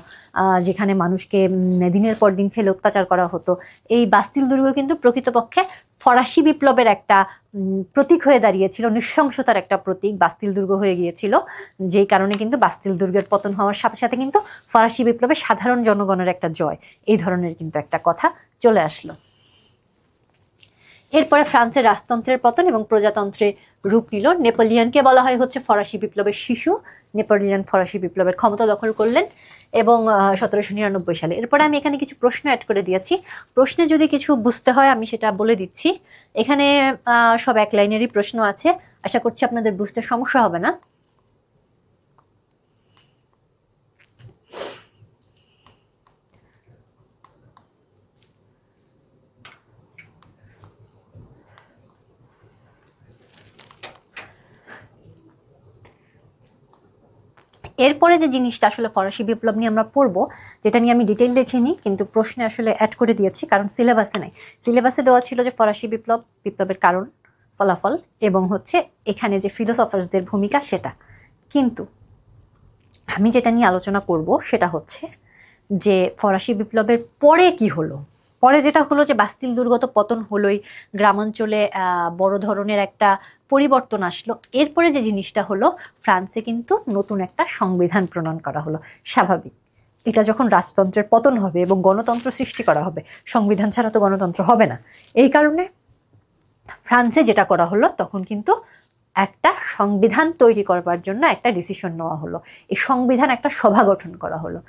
যেখানে মানুষকে দিনের পর দিন ফেলে অত্যাচার করা হতো। এই বাস্তিল দুর্গ কিন্তু প্রকৃতপক্ষে ফরাসি বিপ্লবের একটা প্রতীক হয়ে দাঁড়িয়েছিল, নৃশংসতার একটা প্রতীক বাস্তিল দুর্গ হয়ে গিয়েছিল, যেই কারণে কিন্তু বাস্তিল দুর্গের পতন হওয়ার সাথে সাথে কিন্তু ফরাসি বিপ্লবে সাধারণ জনগণের একটা জয়, এই ধরনের কিন্তু একটা কথা চলে আসলো। এরপরে ফ্রান্সের রাজতন্ত্রের পতন এবং প্রজাতন্ত্রে রূপ নিল। নেপোলিয়নকে বলা হয় হচ্ছে ফরাসি বিপ্লবের শিশু। নেপোলিয়ন ফরাসি বিপ্লবের ক্ষমতা দখল করলেন এবং 1799 সালে। এরপরে আমি এখানে কিছু প্রশ্ন অ্যাড করে দিয়েছি, প্রশ্নে যদি কিছু বুঝতে হয় আমি সেটা বলে দিচ্ছি। এখানে সব এক লাইনেরই প্রশ্ন আছে, আশা করছি আপনাদের বুঝতে সমস্যা হবে না। এরপরে যে জিনিসটা আসলে ফরাসি বিপ্লব নিয়ে আমরা পড়বো, যেটা নিয়ে আমি ডিটেইল দেখিনি কিন্তু প্রশ্নে আসলে অ্যাড করে দিয়েছি, কারণ সিলেবাসে নাই। সিলেবাসে দেওয়া ছিল যে ফরাসি বিপ্লবের কারণ, ফলাফল এবং হচ্ছে এখানে যে ফিলোসফার্সদের ভূমিকা সেটা। কিন্তু আমি যেটা নিয়ে আলোচনা করব সেটা হচ্ছে যে ফরাসি বিপ্লবের পরে কি হলো। পরে যেটা হলো যে বাস্তিল দুর্গ তো পতন হলোই, গ্রামাঞ্চলে বড় ধরনের একটা পরিবর্তন আসলো। এরপরে যে জিনিসটা হলো, ফ্রান্সে কিন্তু নতুন একটা সংবিধান প্রণয়ন করা হলো। স্বাভাবিক, এটা যখন রাজতন্ত্রের পতন হবে এবং গণতন্ত্র সৃষ্টি করা হবে, সংবিধান ছাড়া তো গণতন্ত্র হবে না। এই কারণে ফ্রান্সে যেটা করা হলো, তখন কিন্তু একটা সংবিধান তৈরি করবার জন্য একটা ডিসিশন নেওয়া হলো। এই সংবিধান একটা সভা গঠন করা হলো।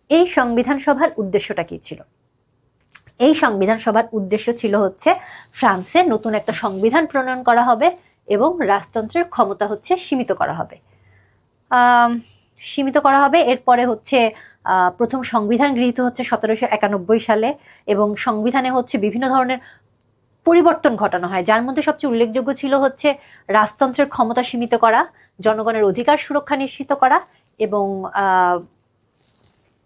এই সংবিধান সভার উদ্দেশ্যটা কি ছিল? এই সংবিধান সভার উদ্দেশ্য ছিল হচ্ছে ফ্রান্সে নতুন একটা সংবিধান প্রণয়ন করা হবে এবং রাজতন্ত্রের ক্ষমতা হচ্ছে সীমিত করা হবে। এরপরে হচ্ছে প্রথম সংবিধান গৃহীত হচ্ছে 1791 সালে এবং সংবিধানে হচ্ছে বিভিন্ন ধরনের পরিবর্তন ঘটানো হয়, যার মধ্যে সবচেয়ে উল্লেখযোগ্য ছিল হচ্ছে রাজতন্ত্রের ক্ষমতা সীমিত করা, জনগণের অধিকার সুরক্ষা নিশ্চিত করা এবং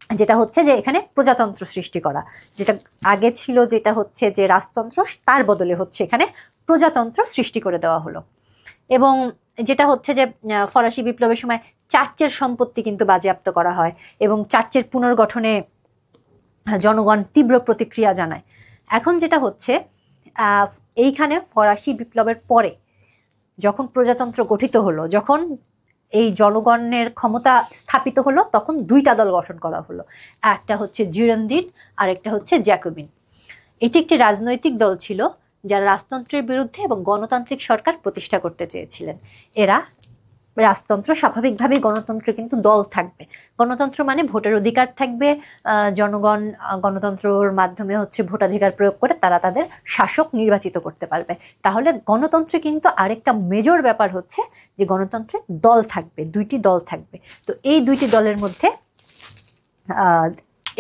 যেটা হচ্ছে যে এখানে প্রজাতন্ত্র সৃষ্টি করা, যেটা আগে ছিল যেটা হচ্ছে যে রাজতন্ত্র, তার বদলে হচ্ছে এখানে প্রজাতন্ত্র সৃষ্টি করে দেওয়া হলো। এবং যেটা হচ্ছে যে ফরাসি বিপ্লবের সময় চার্চের সম্পত্তি কিন্তু বাজেয়াপ্ত করা হয় এবং চার্চের পুনর্গঠনে জনগণ তীব্র প্রতিক্রিয়া জানায়। এখন যেটা হচ্ছে এইখানে ফরাসি বিপ্লবের পরে যখন প্রজাতন্ত্র গঠিত হলো, যখন এই জনগণের ক্ষমতা স্থাপিত হলো, তখন দুইটা দল গঠন করা হলো, একটা হচ্ছে জিরোন্দিন আর একটা হচ্ছে জ্যাকোবিন। এটি একটি রাজনৈতিক দল ছিল যারা রাজতন্ত্রের বিরুদ্ধে এবং গণতান্ত্রিক সরকার প্রতিষ্ঠা করতে চেয়েছিলেন। এরা রাজতন্ত্র স্বাভাবিকভাবেই গণতন্ত্র কিন্তু দল থাকবে, গণতন্ত্র মানে ভোটের অধিকার থাকবে, জনগণ গণতন্ত্রের মাধ্যমে হচ্ছে ভোটাধিকার প্রয়োগ করে তারা তাদের শাসক নির্বাচিত করতে পারবে। তাহলে গণতন্ত্রে কিন্তু আরেকটা মেজর ব্যাপার হচ্ছে যে গণতন্ত্রে দল থাকবে, দুইটি দল থাকবে। তো এই দুইটি দলের মধ্যে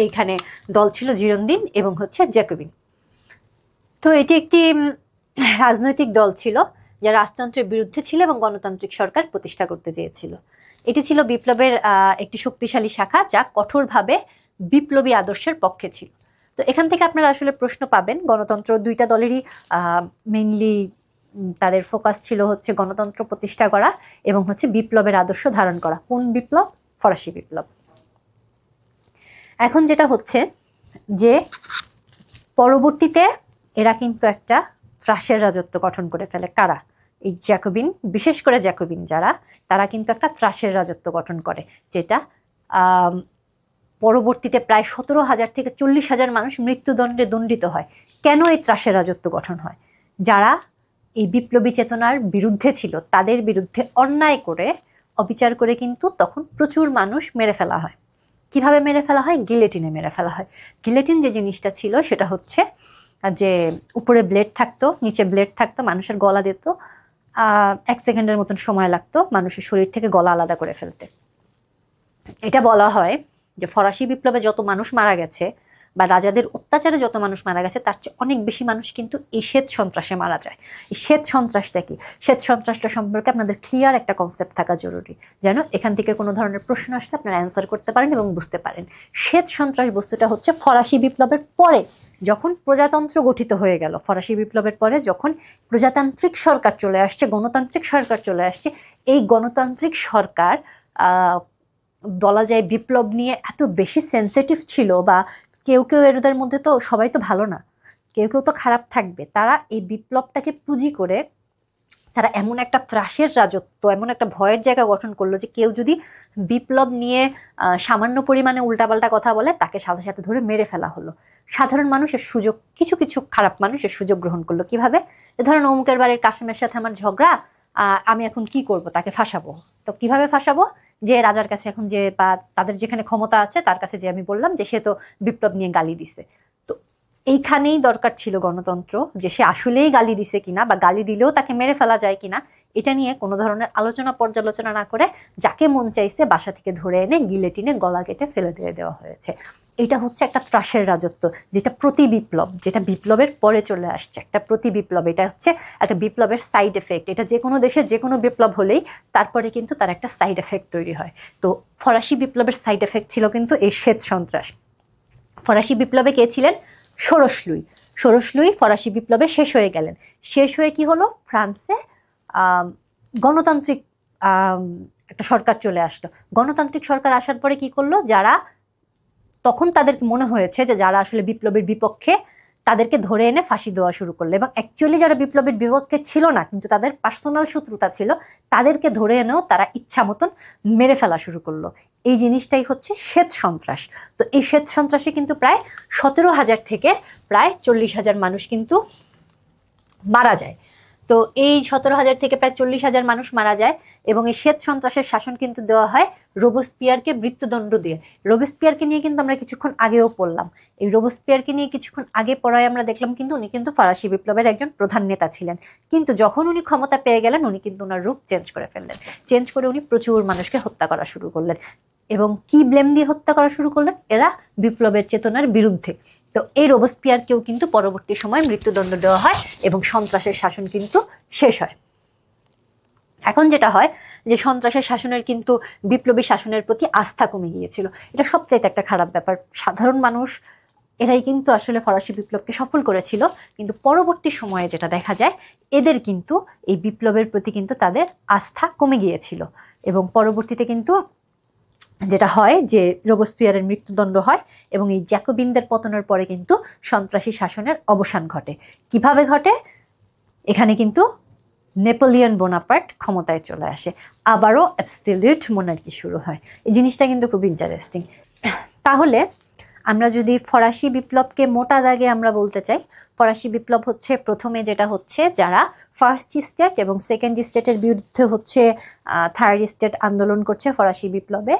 এইখানে দল ছিল জিরোন্দিন এবং হচ্ছে জ্যাকোবিন। তো এটি একটি রাজনৈতিক দল ছিল যা রাজতন্ত্রের বিরুদ্ধে ছিল এবং গণতান্ত্রিক সরকার প্রতিষ্ঠা করতে চেয়েছিল। এটি ছিল বিপ্লবের একটি শক্তিশালী শাখা যা কঠোরভাবে বিপ্লবী আদর্শের পক্ষে ছিল। তো এখান থেকে আপনারা আসলে প্রশ্ন পাবেন, গণতন্ত্র দুইটা দলেরই মেইনলি তাদের ফোকাস ছিল হচ্ছে গণতন্ত্র প্রতিষ্ঠা করা এবং হচ্ছে বিপ্লবের আদর্শ ধারণ করা। কোন বিপ্লব? ফরাসি বিপ্লব। এখন যেটা হচ্ছে যে পরবর্তীতে এরা কিন্তু একটা ত্রাসের রাজত্ব গঠন করে ফেলে। কারা? এই জ্যাকোবিন, বিশেষ করে জ্যাকোবিন যারা, তারা কিন্তু একটা ত্রাসের রাজত্ব গঠন করে, যেটা পরবর্তীতে প্রায় 17,000 থেকে 40,000 মানুষ মৃত্যুদণ্ডে দণ্ডিত হয়। কেন এই ত্রাসের রাজত্ব গঠন হয়? যারা এই বিপ্লবী চেতনার বিরুদ্ধে ছিল তাদের বিরুদ্ধে অন্যায় করে, অবিচার করে কিন্তু তখন প্রচুর মানুষ মেরে ফেলা হয়। কিভাবে মেরে ফেলা হয়? গিলেটিনে মেরে ফেলা হয়। গিলেটিন যে জিনিসটা ছিল সেটা হচ্ছে যে উপরে ব্লেড থাকতো, নিচে ব্লেড থাকতো, মানুষের গলা দিত, 1 সেকেন্ডের মতন সময় লাগতো মানুষের শরীর থেকে গলা আলাদা করে ফেলতে। এটা বলা হয় যে ফরাসি বিপ্লবে যত মানুষ মারা গেছে বা রাজাদের অত্যাচারে যত মানুষ মারা গেছে তার চেয়ে অনেক বেশি মানুষ কিন্তু এই শ্বেত সন্ত্রাসে মারা যায়। এই শ্বেত সন্ত্রাসটা কি? শ্বেত সন্ত্রাসটা সম্পর্কে আপনাদের ক্লিয়ার একটা কনসেপ্ট থাকা জরুরি, যেন এখান থেকে কোনো ধরনের প্রশ্ন আসলে আপনারা অ্যান্সার করতে পারেন এবং বুঝতে পারেন। শ্বেত সন্ত্রাস বস্তুটা হচ্ছে ফরাসি বিপ্লবের পরে যখন প্রজাতন্ত্র গঠিত হয়ে গেল, ফরাসি বিপ্লবের পরে যখন প্রজাতান্ত্রিক সরকার চলে আসছে, গণতান্ত্রিক সরকার চলে আসছে, এই গণতান্ত্রিক সরকার বলা যায় বিপ্লব নিয়ে এত বেশি সেন্সিটিভ ছিল, বা কেউ কেউ এদের মধ্যে তো সবাই তো ভালো না, কেউ কেউ তো খারাপ থাকবে, তারা এই বিপ্লবটাকে পুঁজি করে তারা এমন একটা ত্রাসের রাজত্ব, এমন একটা ভয়ের জায়গা গঠন করলো যে কেউ যদি বিপ্লব নিয়ে সামান্য পরিমাণে উল্টাপাল্টা কথা বলে তাকে সাথে সাথে ধরে মেরে ফেলা হলো। সাধারণ মানুষের সুযোগ, কিছু কিছু খারাপ মানুষের সুযোগ গ্রহণ করলো। কিভাবে? ধরেন অমুকের বাড়ির কাশেমের সাথে আমার ঝগড়া, আমি এখন কি করব? তাকে ফাঁসাবো। তো কিভাবে ফাঁসাবো? যে রাজার কাছে এখন যে, বা তাদের যেখানে ক্ষমতা আছে তার কাছে যে আমি বললাম যে সে তো বিপ্লব নিয়ে গালি দিছে। তো এইখানেই দরকার ছিল গণতন্ত্র, যে সে আসলেই গালি দিছে কিনা, বা গালি দিলেও তাকে মেরে ফেলা যায় কিনা, এটা নিয়ে কোনো ধরনের আলোচনা পর্যালোচনা না করে যাকে মন চাইছে বাসা থেকে ধরে এনে গিলেটিনে গলা কেটে ফেলে দিয়ে দেওয়া হয়েছে। এটা হচ্ছে একটা ত্রাসের রাজত্ব, যেটা প্রতি বিপ্লব, যেটা বিপ্লবের পরে চলে আসছে একটা প্রতি বিপ্লব। এটা হচ্ছে একটা বিপ্লবের সাইড এফেক্ট। এটা যে কোনো দেশে যে কোনো বিপ্লব হলেই তারপরে কিন্তু তার একটা সাইড এফেক্ট তৈরি হয়। তো ফরাসি বিপ্লবের সাইড এফেক্ট ছিল কিন্তু এই শ্বেত সন্ত্রাস। ফরাসি বিপ্লবে কে ছিলেন? ষোড়শ লুই। ষোড়শ লুই ফরাসি বিপ্লবে শেষ হয়ে গেলেন। শেষ হয়ে কি হলো? ফ্রান্সে গণতান্ত্রিক একটা সরকার চলে আসলো। গণতান্ত্রিক সরকার আসার পরে কি করলো? যারা তখন তাদের মনে হয়েছে যে যারা আসলে বিপ্লবের বিপক্ষে, তাদেরকে ধরে এনে ফাঁসি দেওয়া শুরু করলো। এবং অ্যাকচুয়ালি যারা বিপ্লবের বিপক্ষে ছিল না কিন্তু তাদের পার্সোনাল শত্রুতা ছিল, তাদেরকে ধরে এনেও তারা ইচ্ছা মতন মেরে ফেলা শুরু করলো। এই জিনিসটাই হচ্ছে শ্বেত সন্ত্রাস। তো এই শ্বেত সন্ত্রাসে কিন্তু প্রায় 17,000 থেকে প্রায় 40,000 মানুষ কিন্তু মারা যায়। তো এই 17,000 থেকে প্রায় 40,000 মানুষ মারা যায় এবং এই শ্বেত সন্ত্রাসের শাসন কিন্তু দেওয়া হয় রোবস্পিয়ারকে মৃত্যুদণ্ড দিয়ে। রোবস্পিয়ারকে নিয়ে কিন্তু আমরা কিছুক্ষণ আগেও পড়লাম। এই রোবস্পিয়ারকে নিয়ে কিছুক্ষণ আগে পড়ায় আমরা দেখলাম কিন্তু উনি কিন্তু ফরাসি বিপ্লবের একজন প্রধান নেতা ছিলেন। কিন্তু যখন উনি ক্ষমতা পেয়ে গেলেন উনি কিন্তু ওনার রূপ চেঞ্জ করে ফেললেন। চেঞ্জ করে উনি প্রচুর মানুষকে হত্যা করা শুরু করলেন। এবং কি ব্লেম দিয়ে হত্যা করা শুরু করলেন? এরা বিপ্লবের চেতনার বিরুদ্ধে। তো এই রোবস্পিয়ারকেও কিন্তু পরবর্তী সময় মৃত্যুদণ্ড দেওয়া হয় এবং সন্ত্রাসের শাসন কিন্তু শেষ হয়। এখন যেটা হয় যে সন্ত্রাসের শাসনের কিন্তু বিপ্লবী শাসনের প্রতি আস্থা কমে গিয়েছিল। এটা সবচাইতে একটা খারাপ ব্যাপার। সাধারণ মানুষ এরাই কিন্তু আসলে ফরাসি বিপ্লবকে সফল করেছিল, কিন্তু পরবর্তী সময়ে যেটা দেখা যায় এদের কিন্তু এই বিপ্লবের প্রতি কিন্তু তাদের আস্থা কমে গিয়েছিল, এবং পরবর্তীতে কিন্তু যেটা হয় যে রোবসপিয়ারের মৃত্যুদণ্ড হয় এবং এই জ্যাকোবিনদের পতনের পরে কিন্তু সন্ত্রাসী শাসনের অবসান ঘটে। কিভাবে ঘটে? এখানে কিন্তু নেপোলিয়ন বোনাপার্ট ক্ষমতায় চলে আসে, আবারও অ্যাবসলিউট মনার্কি শুরু হয়। এই জিনিসটা কিন্তু খুব ইন্টারেস্টিং। তাহলে আমরা যদি ফরাসি বিপ্লবকে মোটা দাগে আমরা বলতে চাই, ফরাসি বিপ্লব হচ্ছে প্রথমে যেটা হচ্ছে যারা ফার্স্ট স্টেট এবং সেকেন্ড স্টেটের বিরুদ্ধে হচ্ছে থার্ড স্টেট আন্দোলন করছে ফরাসি বিপ্লবে।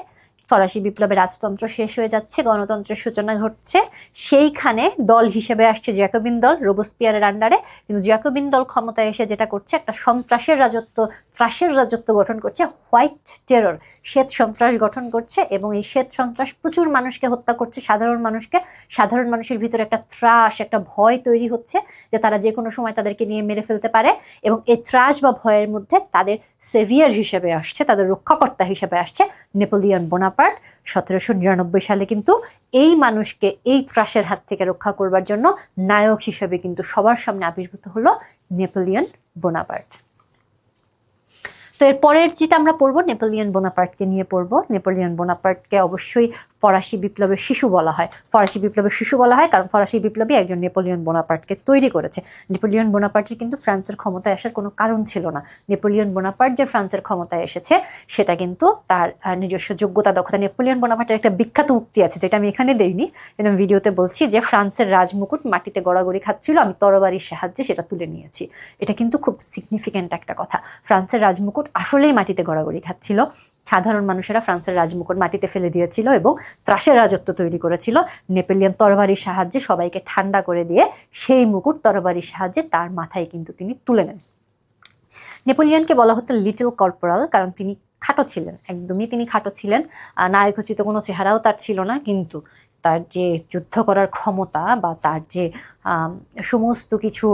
ফরাসি বিপ্লবে রাজতন্ত্র শেষ হয়ে যাচ্ছে, গণতন্ত্রের সূচনা ঘটছে, সেইখানে দল হিসেবে আসছে জ্যাকোবিন দল রোবসপিয়ারের আন্ডারে। কিন্তু জ্যাকোবিন দল ক্ষমতায় এসে যেটা করছে, একটা সন্ত্রাসের রাজত্ব, ত্রাসের রাজত্ব গঠন করছে, হোয়াইট টেরর, শ্বেত সন্ত্রাস গঠন করছে, এবং এই শ্বেত সন্ত্রাস প্রচুর মানুষকে হত্যা করছে, সাধারণ মানুষকে। সাধারণ মানুষের ভিতরে একটা ত্রাস, একটা ভয় তৈরি হচ্ছে যে তারা যে কোনো সময় তাদেরকে নিয়ে মেরে ফেলতে পারে, এবং এই ত্রাস বা ভয়ের মধ্যে তাদের সেভিয়ার হিসেবে আসছে, তাদের রক্ষাকর্তা হিসেবে আসছে নেপোলিয়ন বোনাপার্ট। 1799 সালে কিন্তু এই মানুষকে এই ত্রাসের হাত থেকে রক্ষা করবার জন্য নায়ক হিসেবে কিন্তু সবার সামনে আবির্ভূত হলো নেপোলিয়ন বোনাপার্ট। তো এরপরের যেটা আমরা পড়বো, নেপোলিয়ন বোনাপার্টকে নিয়ে পড়বো। নেপোলিয়ন বোনাপার্টকে অবশ্যই ফরাসি বিপ্লবের শিশু বলা হয়। ফরাসি বিপ্লবের শিশু বলা হয় কারণ ফরাসি বিপ্লবী একজন নেপোলিয়ন বোনাপার্টকে তৈরি করেছে। নেপোলিয়ন বোনাপার্টের কিন্তু ফ্রান্সের ক্ষমতায় আসার কোনো কারণ ছিল না। নেপোলিয়ন বোনাপার্ট যে ফ্রান্সের ক্ষমতায় এসেছে সেটা কিন্তু তার নিজস্ব যোগ্যতা, দক্ষতা। নেপোলিয়ন বোনাপার্টের একটা বিখ্যাত উক্তি আছে, যেটা আমি এখানে দেইনি, কিন্তু ভিডিওতে বলছি, যে ফ্রান্সের রাজমুকুট মাটিতে গড়াগড়ি খাচ্ছিল, আমি তরবারির সাহায্যে সেটা তুলে নিয়েছি। এটা কিন্তু খুব সিগনিফিক্যান্ট একটা কথা। ফ্রান্সের রাজমুকুট আসলেই মাটিতে গড়াগড়ি খাচ্ছিল। সাধারণ মানুষেরা ফ্রান্সের রাজমুকুট মাটিতে ফেলে দিয়েছিল এবং ত্রাসের রাজত্ব তৈরি করেছিল। নেপোলিয়ন তরবারির সাহায্যে সবাইকে ঠান্ডা করে দিয়ে সেই মুকুট তরবারির সাহায্যে তার মাথায় কিন্তু তিনি তুলে নেন। নেপোলিয়নকে বলা হতো লিটল কর্পোরাল, কারণ তিনি খাটো ছিলেন, একদমই তিনি খাটো ছিলেন। নায়কোচিত কোনো চেহারাও তার ছিল না, কিন্তু তার যে যুদ্ধ করার ক্ষমতা বা তার যে সমস্ত কিছু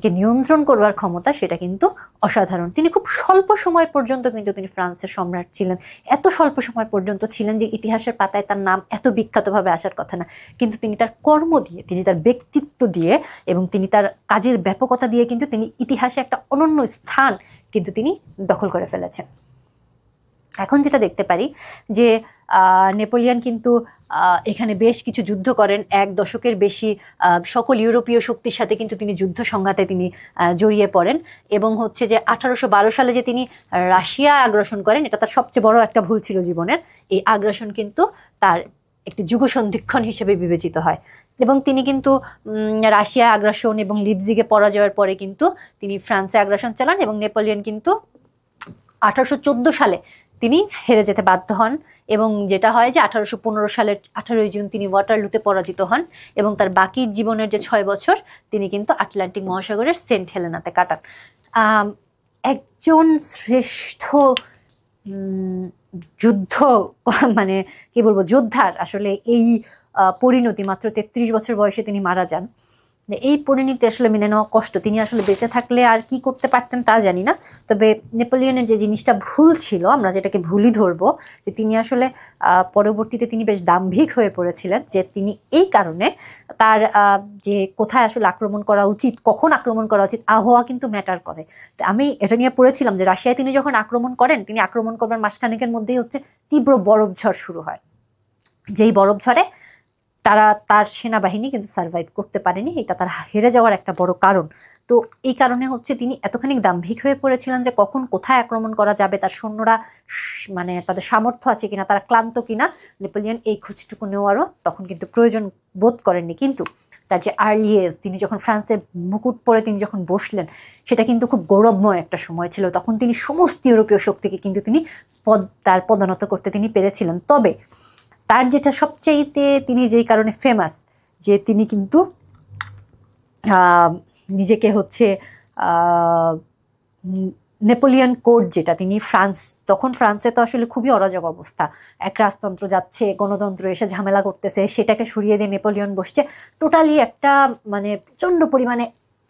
কে নিয়ন্ত্রণ করবার ক্ষমতা, সেটা কিন্তু অসাধারণ। তিনি খুব স্বল্প সময় পর্যন্ত কিন্তু তিনি ফ্রান্সের সম্রাট ছিলেন। এত স্বল্প সময় পর্যন্ত ছিলেন যে ইতিহাসের পাতায় তার নাম এত বিখ্যাতভাবে আসার কথা না, কিন্তু তিনি তার কর্ম দিয়ে, তিনি তার ব্যক্তিত্ব দিয়ে এবং তিনি তার কাজের ব্যাপকতা দিয়ে কিন্তু তিনি ইতিহাসে একটা অনন্য স্থান কিন্তু তিনি দখল করে ফেলেছেন। এখন যেটা দেখতে পারি যে নেপোলিয়ন কিন্তু এখানে বেশ কিছু যুদ্ধ করেন, 1 দশকের বেশি সকল ইউরোপীয় শক্তির সাথে কিন্তু তিনি যুদ্ধ সংঘাতে তিনি জড়িয়ে পড়েন, এবং হচ্ছে যে 1812 সালে যে তিনি রাশিয়া আগ্রাসন করেন, এটা তার সবচেয়ে বড় একটা ভুল ছিল জীবনের। এই আগ্রাসন কিন্তু তার একটি যুগসন্ধিক্ষণ হিসেবে বিবেচিত হয়, এবং তিনি কিন্তু রাশিয়া আগ্রাসন এবং লিপজিগে পরাজয়ের পরে কিন্তু তিনি ফ্রান্সে আগ্রাসন চালান, এবং নেপোলিয়ন কিন্তু 1814 সালে তিনি হেরে যেতে বাধ্য হন, এবং যেটা হয় যে 1815 সালের 18ই জুন তিনি ওয়াটারলুতে পরাজিত হন, এবং তার বাকি জীবনের যে 6 বছর তিনি কিন্তু আটলান্টিক মহাসাগরের সেন্ট হেলেনাতে কাটান। একজন শ্রেষ্ঠ যুদ্ধ মানে কি বলবো, যোদ্ধার আসলে এই পরিণতি, মাত্র 33 বছর বয়সে তিনি মারা যান। এই পরিণতি আসলে মেনে নেওয়া কষ্ট। তিনি আসলে বেঁচে থাকলে আর কি করতে পারতেন তা জানি না, তবে নেপোলিয়নের যে জিনিসটা ভুল ছিল, আমরা যেটাকে ভুলই ধরবো, যে তিনি আসলে পরবর্তীতে তিনি বেশ দাম্ভিক হয়ে পড়েছিলেন, যে তিনি এই কারণে তার যে কোথায় আসলে আক্রমণ করা উচিত, কখন আক্রমণ করা উচিত, আবহাওয়া কিন্তু ম্যাটার করে। আমি এটা নিয়ে পড়েছিলাম যে রাশিয়ায় তিনি যখন আক্রমণ করেন, তিনি আক্রমণ করবার মাসখানেকের মধ্যেই হচ্ছে তীব্র বরফঝড় শুরু হয়, যেই বরফঝড়ে তার সেনাবাহিনী কিন্তু সার্ভাইভ করতে পারেনি। এটা তার হেরে যাওয়ার একটা বড় কারণ। তো এই কারণে হচ্ছে তিনি এতখানি দাম্ভিক হয়ে পড়েছিলেন যে কখন কোথায় আক্রমণ করা যাবে, তার সৈন্যরা মানে তাদের সামর্থ্য আছে কিনা, তারা ক্লান্ত কিনা, নেপোলিয়ন এই খোঁজটুকু নেওয়ারও তখন কিন্তু প্রয়োজন বোধ করেননি। কিন্তু তার যে আর্লি এজ, তিনি যখন ফ্রান্সের মুকুট পরে তিনি যখন বসলেন, সেটা কিন্তু খুব গৌরবময় একটা সময় ছিল। তখন তিনি সমস্ত ইউরোপীয় শক্তিকে কিন্তু তিনি তার পদানত করতে তিনি পেরেছিলেন। তবে তার যেটা সবচাইতে তিনি যেই কারণে ফেমাস, যে তিনি কিন্তু নিজেকে হচ্ছে নেপোলিয়ন কোড, যেটা তিনি তখন ফ্রান্সে তো আসলে খুবই অরাজক অবস্থা, এক রাজতন্ত্র যাচ্ছে, গণতন্ত্র এসে ঝামেলা করতেছে, সেটাকে সরিয়ে দিয়ে নেপোলিয়ন বসছে, টোটালি একটা মানে প্রচন্ড পরিমাণে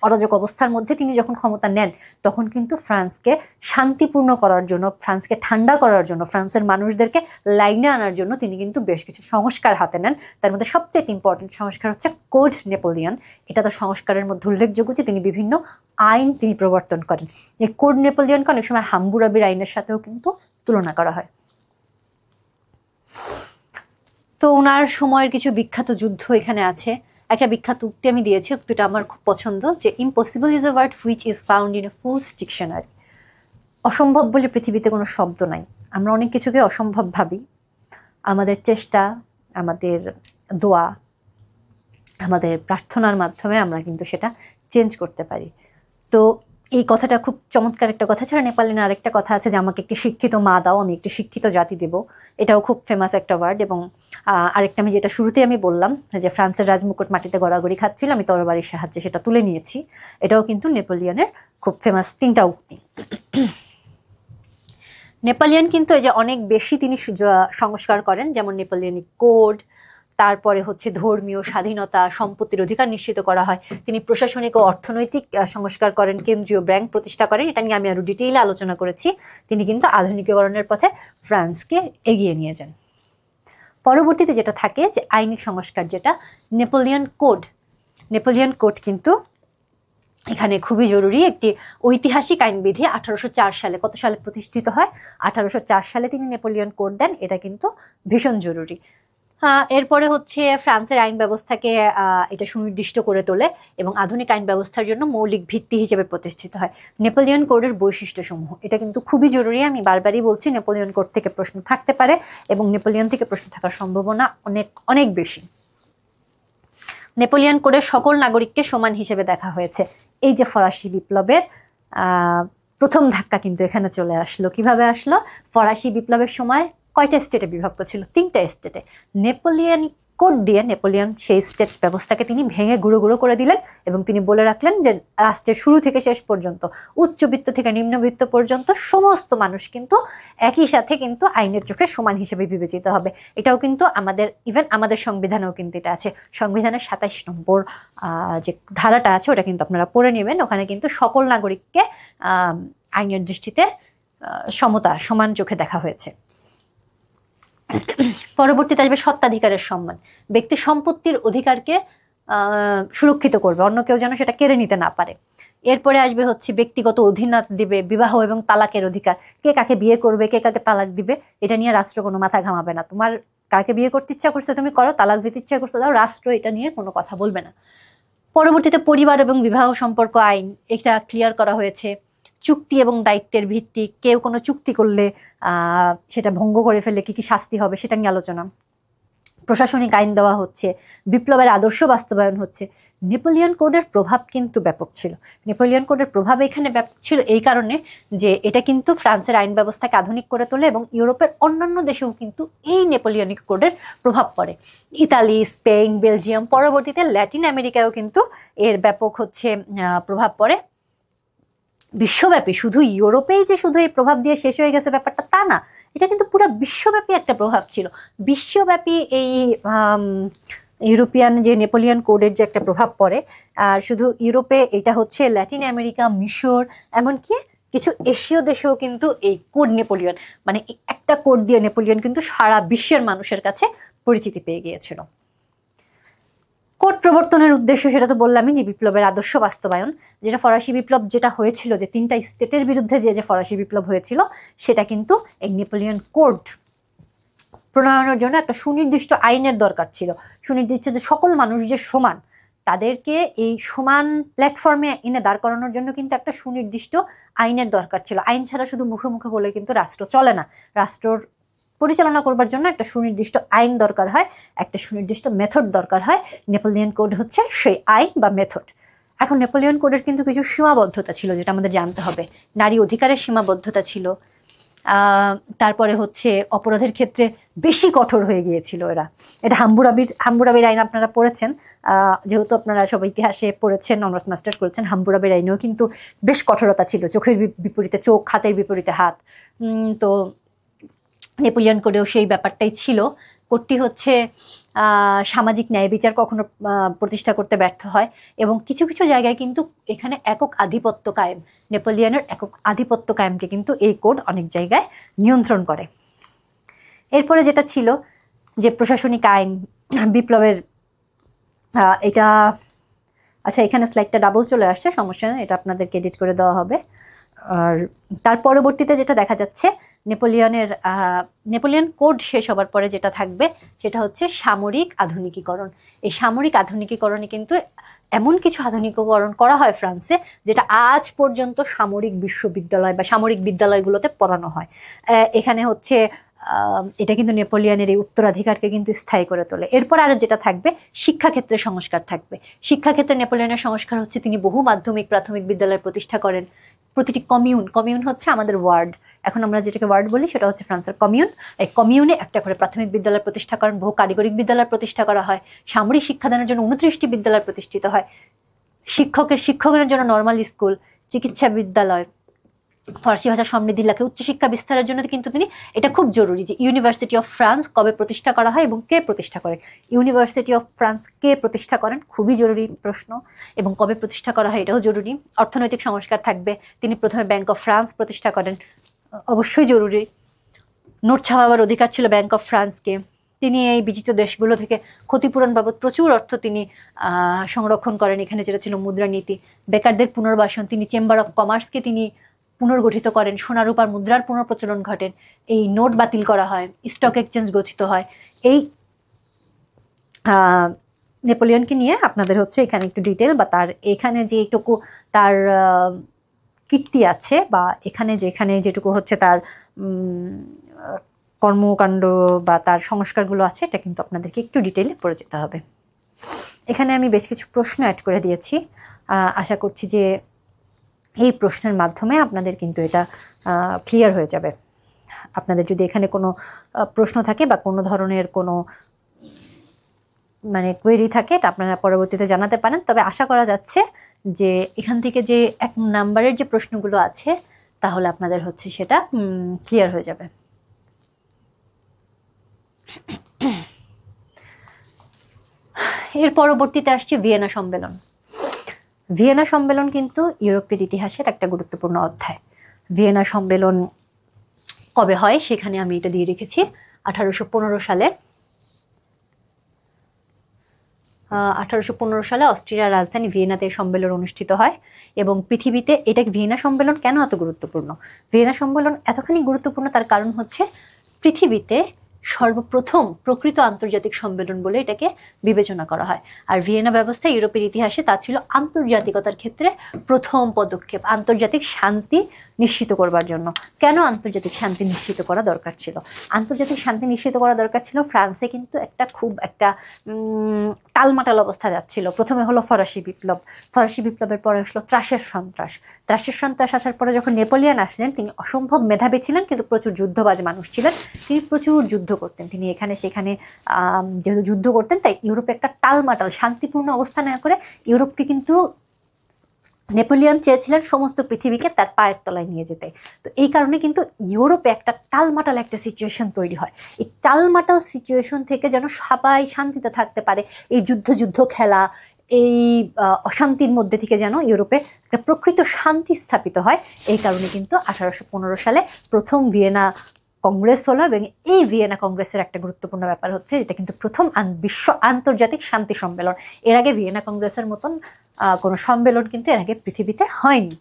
অরাজক অবস্থার মধ্যে তিনি যখন ক্ষমতা নেন তখন কিন্তু ফ্রান্সকে শান্তিপূর্ণ করার জন্য, ফ্রান্সকে ঠান্ডা করার জন্য, ফ্রান্সের মানুষদেরকে লাইনে আনার জন্য তিনি কিন্তু বেশ কিছু সংস্কার হাতে নেন। তার মধ্যে সবচেয়ে ইম্পর্টেন্ট সংস্কার হচ্ছে কোড নেপোলিয়ন। এটা তো সংস্কারের মধ্যে উল্লেখযোগ্য যে তিনি বিভিন্ন আইন তিনি প্রবর্তন করেন। এই কোড নেপোলিয়নকে অনেক সময় হাম্বুরাবির আইনের সাথেও কিন্তু তুলনা করা হয়। তো ওনার সময়ের কিছু বিখ্যাত যুদ্ধ এখানে আছে। একটা বিখ্যাত উক্তি আমি দিয়েছি, উক্তিটা আমার খুব পছন্দ, যে impossible is a word which is found in a fool's dictionary. অসম্ভব বলে পৃথিবীতে কোনো শব্দ নাই। আমরা অনেক কিছুকে অসম্ভব ভাবি। আমাদের চেষ্টা, আমাদের দোয়া, আমাদের প্রার্থনার মাধ্যমে আমরা কিন্তু সেটা চেঞ্জ করতে পারি। তো এই কথাটা খুব চমৎকার একটা কথা। ছাড়া নেপালিয়ান আরেকটা কথা আছে যে আমাকে একটি শিক্ষিত মা দাও, আমি একটি শিক্ষিত জাতি দেব। এটাও খুব ফেমাস একটা ওয়ার্ড। এবং আরেকটা আমি যেটা শুরুতেই আমি বললাম যে ফ্রান্সের রাজমুকুট মাটিতে গড়াগড়ি খাচ্ছিল, আমি তরবারির সাহায্যে সেটা তুলে নিয়েছি। এটাও কিন্তু নেপোলিয়নের খুব ফেমাস 3টা উক্তি। নেপোলিয়ন কিন্তু এই যে অনেক বেশি তিনি সংস্কার করেন, যেমন নেপোলিয়নিক কোড, তারপরে হচ্ছে ধর্মীয় স্বাধীনতা, সম্পত্তির অধিকার নিশ্চিত করা হয়। তিনি প্রশাসনিক ও অর্থনৈতিক সংস্কার করেন, কেন্দ্রীয় ব্যাংক প্রতিষ্ঠা করেন। এটা নিয়ে আমি আরো ডিটেইলে আলোচনা করেছি। তিনি কিন্তু আধুনিকীকরণের পথে ফ্রান্সকে এগিয়ে নিয়ে যান। পরবর্তীতে যেটা থাকে যে আইনি সংস্কার, যেটা নেপোলিয়ন কোড। নেপোলিয়ন কোড কিন্তু এখানে খুবই জরুরি একটি ঐতিহাসিক আইনবিধি। 1804 সালে, কত সালে প্রতিষ্ঠিত হয়? 1804 সালে তিনি নেপোলিয়ন কোড দেন। এটা কিন্তু ভীষণ জরুরি। এরপরে হচ্ছে ফ্রান্সের আইন ব্যবস্থাকে এটা সুনির্দিষ্ট করে তোলে এবং আধুনিক আইন ব্যবস্থার জন্য মৌলিক ভিত্তি হিসেবে প্রতিষ্ঠিত হয়। নেপোলিয়ন কোডের বৈশিষ্ট্যসমূহ, এটা কিন্তু খুবই জরুরি। আমি বারবারই বলছি, নেপোলিয়ন কোড থেকে প্রশ্ন থাকতে পারে এবং নেপোলিয়ন থেকে প্রশ্ন থাকার সম্ভাবনা অনেক অনেক বেশি। নেপোলিয়ন কোডে সকল নাগরিককে সমান হিসেবে দেখা হয়েছে। এই যে ফরাসি বিপ্লবের প্রথম ধাক্কা কিন্তু এখানে চলে আসলো। কিভাবে আসলো? ফরাসি বিপ্লবের সময় কয়টা স্টেটে বিভক্ত ছিল? 3টা স্টেটে। নেপোলিয়ন কোড দিয়ে নেপোলিয়ন সেই স্টেট ব্যবস্থাকে তিনি ভেঙে গুঁড়ো গুঁড়ো করে দিলেন এবং তিনি বলে রাখলেন যে রাষ্ট্রের শুরু থেকে শেষ পর্যন্ত, উচ্চবিত্ত থেকে নিম্নবিত্ত পর্যন্ত সমস্ত মানুষ কিন্তু একই সাথে কিন্তু আইনের চোখে সমান হিসেবে বিবেচিত হবে। এটাও কিন্তু আমাদের ইভেন আমাদের সংবিধানেও কিন্তু এটা আছে। সংবিধানের 27 নম্বর যে ধারাটা আছে ওটা কিন্তু আপনারা পড়ে নেবেন। ওখানে কিন্তু সকল নাগরিককে আইনের দৃষ্টিতে সমতা, সমান চোখে দেখা হয়েছে। পরবর্তীতে আসবে সত্ত্বাধিকারের সম্মান। ব্যক্তি সম্পত্তির অধিকারকে সুরক্ষিত করবে, অন্য কেউ যেন সেটা কেড়ে নিতে না পারে। এরপরে আসবে হচ্ছে ব্যক্তিগত অধীনতা দিবে, বিবাহ এবং তালাকের অধিকার। কে কাকে বিয়ে করবে, কে কাকে তালাক দিবে, এটা নিয়ে রাষ্ট্র কোনো মাথা ঘামাবে না। তোমার কাকে বিয়ে করতে ইচ্ছা করছে তুমি করো, তালাক দিতে ইচ্ছা করছে দাও, রাষ্ট্র এটা নিয়ে কোনো কথা বলবে না। পরবর্তীতে পরিবার এবং বিবাহ সম্পর্ক আইন, এটা ক্লিয়ার করা হয়েছে। চুক্তি এবং দায়িত্বের ভিত্তি, কেউ কোনো চুক্তি করলে সেটা ভঙ্গ করে ফেললে কি কি শাস্তি হবে সেটা নিয়ে আলোচনা। প্রশাসনিক আইন দেওয়া হচ্ছে, বিপ্লবের আদর্শ বাস্তবায়ন হচ্ছে। নেপোলিয়ন কোডের প্রভাব কিন্তু ব্যাপক ছিল। নেপোলিয়ন কোডের প্রভাব এখানে ব্যাপক ছিল এই কারণে যে এটা কিন্তু ফ্রান্সের আইন ব্যবস্থাকে আধুনিক করে তোলে এবং ইউরোপের অন্যান্য দেশেও কিন্তু এই নেপোলিয়নিক কোডের প্রভাব পড়ে। ইতালি, স্পেন, বেলজিয়াম, পরবর্তীতে ল্যাটিন আমেরিকায়ও কিন্তু এর ব্যাপক হচ্ছে প্রভাব পড়ে। বিশ্বব্যাপী, শুধু ইউরোপেই যে শুধু এই প্রভাব দিয়ে শেষ হয়ে গেছে ব্যাপারটা তা না, এটা কিন্তু পুরো বিশ্বব্যাপী একটা প্রভাব ছিল। বিশ্বব্যাপী এই ইউরোপিয়ান যে নেপোলিয়ন কোডের যে একটা প্রভাব পড়ে, আর শুধু ইউরোপে, এটা হচ্ছে ল্যাটিন আমেরিকা, মিশর, এমনকি কিছু এশীয় দেশেও কিন্তু এই কোড নেপোলিয়ন, মানে একটা কোড দিয়ে নেপোলিয়ন কিন্তু সারা বিশ্বের মানুষের কাছে পরিচিতি পেয়ে গিয়েছিল। কোড প্রবর্তনের উদ্দেশ্য সেটা তো বললামই, যে বিপ্লবের আদর্শ বাস্তবায়ন। যেটা ফরাসি বিপ্লব যেটা হয়েছিল, যে 3টা স্টেটের বিরুদ্ধে যে ফরাসি বিপ্লব হয়েছিল, সেটা কিন্তু এই নেপোলিয়ন কোড প্রণয়নের জন্য একটা সুনির্দিষ্ট আইনের দরকার ছিল। সুনির্দিষ্ট যে সকল মানুষ যে সমান, তাদেরকে এই সমান প্ল্যাটফর্মে এনে দাঁড় করানোর জন্য কিন্তু একটা সুনির্দিষ্ট আইনের দরকার ছিল। আইন ছাড়া শুধু মুখে মুখে বলে কিন্তু রাষ্ট্র চলে না। রাষ্ট্রর পরিচালনা করবার জন্য একটা সুনির্দিষ্ট আইন দরকার হয়, একটা সুনির্দিষ্ট মেথড দরকার হয়। নেপোলিয়ন কোড হচ্ছে সেই আইন বা মেথড। এখন নেপোলিয়ন কোডের কিন্তু কিছু সীমাবদ্ধতা ছিল যেটা আমাদের জানতে হবে। নারী অধিকারের সীমাবদ্ধতা ছিল, তারপরে হচ্ছে অপরাধের ক্ষেত্রে বেশি কঠোর হয়ে গিয়েছিল এরা। এটা হাম্বুরাবির আইন আপনারা পড়েছেন, যেহেতু আপনারা সব ইতিহাসে পড়েছেন, অনার্স মাস্টার্স করেছেন, হাম্বুরাবির আইনেও কিন্তু বেশ কঠোরতা ছিল। চোখের বিপরীতে চোখ, হাতের বিপরীতে হাত। তো নেপোলিয়ন কোডেও সেই ব্যাপারটাই ছিল। কোডটি হচ্ছে সামাজিক ন্যায় বিচার কখনো প্রতিষ্ঠা করতে ব্যর্থ হয়, এবং কিছু কিছু জায়গায় কিন্তু এখানে একক আধিপত্য কায়েম, নেপোলিয়নের একক আধিপত্য কায়েমকে কিন্তু এই কোড অনেক জায়গায় নিয়ন্ত্রণ করে। এরপরে যেটা ছিল যে প্রশাসনিক আইন বিপ্লবের, এটা আচ্ছা এখানে স্লাইডটা ডাবল চলে আসছে, সমস্যা নেই, এটা আপনাদেরকে এডিট করে দেওয়া হবে। আর তার পরবর্তীতে যেটা দেখা যাচ্ছে নেপোলিয়ন কোড শেষ হবার পরে যেটা থাকবে সেটা হচ্ছে সামরিক আধুনিকীকরণ। এই সামরিক আধুনিকীকরণে কিন্তু এমন কিছু আধুনিকীকরণ করা হয় ফ্রান্সে যেটা আজ পর্যন্ত সামরিক বিশ্ববিদ্যালয় বা সামরিক বিদ্যালয়গুলোতে পড়ানো হয়। এখানে হচ্ছে এটা কিন্তু নেপোলিয়নের এই উত্তরাধিকারকে কিন্তু স্থায়ী করে তোলে। এরপর আরো যেটা থাকবে শিক্ষাক্ষেত্রে সংস্কার থাকবে। শিক্ষাক্ষেত্রে নেপোলিয়নের সংস্কার হচ্ছে তিনি বহু মাধ্যমিক প্রাথমিক বিদ্যালয় প্রতিষ্ঠা করেন। প্রতিটি কমিউন হচ্ছে আমাদের ওয়ার্ড, এখন আমরা যেটাকে ওয়ার্ড বলি সেটা হচ্ছে ফ্রান্সের কমিউন। এই কমিউনে একটা করে প্রাথমিক বিদ্যালয় প্রতিষ্ঠা করেন, বহু কারিগরি বিদ্যালয় প্রতিষ্ঠা করা হয়, সামরিক শিক্ষাদানের জন্য 29টি বিদ্যালয় প্রতিষ্ঠিত হয়, শিক্ষকের জন্য নর্মাল স্কুল, চিকিৎসা বিদ্যালয়, ফরাসি ভাষা সমৃদ্ধি লাখে উচ্চশিক্ষা বিস্তারের জন্য কিন্তু তিনি, এটা খুব জরুরি যে ইউনিভার্সিটি অফ ফ্রান্স কবে প্রতিষ্ঠা করা হয় এবং কে প্রতিষ্ঠা করেন। ইউনিভার্সিটি অফ ফ্রান্স কে প্রতিষ্ঠা করেন, খুবই জরুরি প্রশ্ন, এবং কবে প্রতিষ্ঠা করা হয় এটাও জরুরি। অর্থনৈতিক সংস্কার থাকবে, তিনি প্রথমে ব্যাংক অফ ফ্রান্স প্রতিষ্ঠা করেন, অবশ্যই জরুরি। নোট ছাপাবার অধিকার ছিল ব্যাংক অফ ফ্রান্সকে। তিনি এই বিজিত দেশগুলো থেকে ক্ষতিপূরণ বাবদ প্রচুর অর্থ তিনি সংরক্ষণ করেন, এখানে যেটা ছিল মুদ্রানীতি। বেকারদের পুনর্বাসন, তিনি চেম্বার অফ কমার্সকে তিনি পুনর্গঠিত করেন, সোনারূপার মুদ্রার পুনঃপ্রচলন ঘটেন, এই নোট বাতিল করা হয়, স্টক এক্সচেঞ্জ গঠিত হয়। এই নেপোলিয়নকে নিয়ে আপনাদের হচ্ছে এখানে একটু ডিটেল বা তার এখানে যে একটুকু তার কীর্তি আছে, বা যেখানে যেটুকু হচ্ছে তার কর্মকাণ্ড বা তার সংস্কারগুলো আছে, এটা কিন্তু আপনাদেরকে একটু ডিটেলে পড়ে যেতে হবে। এখানে আমি বেশ কিছু প্রশ্ন অ্যাড করে দিয়েছি, আশা করছি যে এই প্রশ্নের মাধ্যমে আপনাদের কিন্তু এটা ক্লিয়ার হয়ে যাবে। আপনাদের যদি এখানে কোনো প্রশ্ন থাকে বা কোনো ধরনের কোনো মানে কোয়েরি থাকে, এটা আপনারা পরবর্তীতে জানাতে পারেন। তবে আশা করা যাচ্ছে যে এখান থেকে যে 1 নাম্বারের যে প্রশ্নগুলো আছে তাহলে আপনাদের হচ্ছে সেটা ক্লিয়ার হয়ে যাবে। এর পরবর্তীতে আসছে ভিয়েনা সম্মেলন। ভিয়েনা সম্মেলন কিন্তু ইউরোপের ইতিহাসের একটা গুরুত্বপূর্ণ অধ্যায়। ভিয়েনা সম্মেলন কবে হয় সেখানে আমি এটা দিয়ে রেখেছি 1815 সালে। 1815 সালে অস্ট্রিয়ার রাজধানী ভিয়েনাতে সম্মেলন অনুষ্ঠিত হয়, এবং পৃথিবীতে এটা ভিয়েনা সম্মেলন কেন এত গুরুত্বপূর্ণ? ভিয়েনা সম্মেলন এতখানি গুরুত্বপূর্ণ তার কারণ হচ্ছে পৃথিবীতে সর্বপ্রথম প্রকৃত আন্তর্জাতিক সম্মেলন বলে এটাকে বিবেচনা করা হয়। আর ভিয়েনা ব্যবস্থা ইউরোপের ইতিহাসে তা ছিল আন্তর্জাতিকতার ক্ষেত্রে প্রথম পদক্ষেপ, আন্তর্জাতিক শান্তি নিশ্চিত করবার জন্য। কেন আন্তর্জাতিক শান্তি নিশ্চিত করা দরকার ছিল? আন্তর্জাতিক শান্তি নিশ্চিত করা দরকার ছিল, ফ্রান্সে কিন্তু খুব একটা টালমাটাল অবস্থা যাচ্ছিল। প্রথমে হলো ফরাসি বিপ্লব, ফরাসি বিপ্লবের পরে আসলো ত্রাসের সন্ত্রাস আসার পরে যখন নেপোলিয়ন আসলেন, তিনি অসম্ভব মেধাবী ছিলেন কিন্তু প্রচুর যুদ্ধবাজ মানুষ ছিলেন, তিনি প্রচুর যুদ্ধ করতেন। তিনি এখানে সেখানে যেহেতু যুদ্ধ করতেন, তাই ইউরোপে একটা টালমাটাল শান্তিপূর্ণ অবস্থা না করে ইউরোপকে কিন্তু নেপোলিয়ন চেয়েছিলেন সমস্ত পৃথিবীকে তার পায়ের তলায় নিয়ে যেতে। তো এই কারণে কিন্তু ইউরোপে একটা টালমাটাল একটা সিচুয়েশন তৈরি হয়। এই টালমাটাল সিচুয়েশন থেকে যেন সবাই শান্তিতে থাকতে পারে, এই যুদ্ধ খেলা, এই অশান্তির মধ্যে থেকে যেন ইউরোপে একটা প্রকৃত শান্তি স্থাপিত হয়, এই কারণে কিন্তু 1815 সালে প্রথম ভিয়েনা কংগ্রেস হলো। এবং এই ভিয়েনা কংগ্রেসের একটা গুরুত্বপূর্ণ ব্যাপার হচ্ছে এটা কিন্তু প্রথম বিশ্ব আন্তর্জাতিক শান্তি সম্মেলন। এর আগে ভিয়েনা কংগ্রেসের মতন কোনো সম্মেলন কিন্তু এর আগে পৃথিবীতে হয়নি।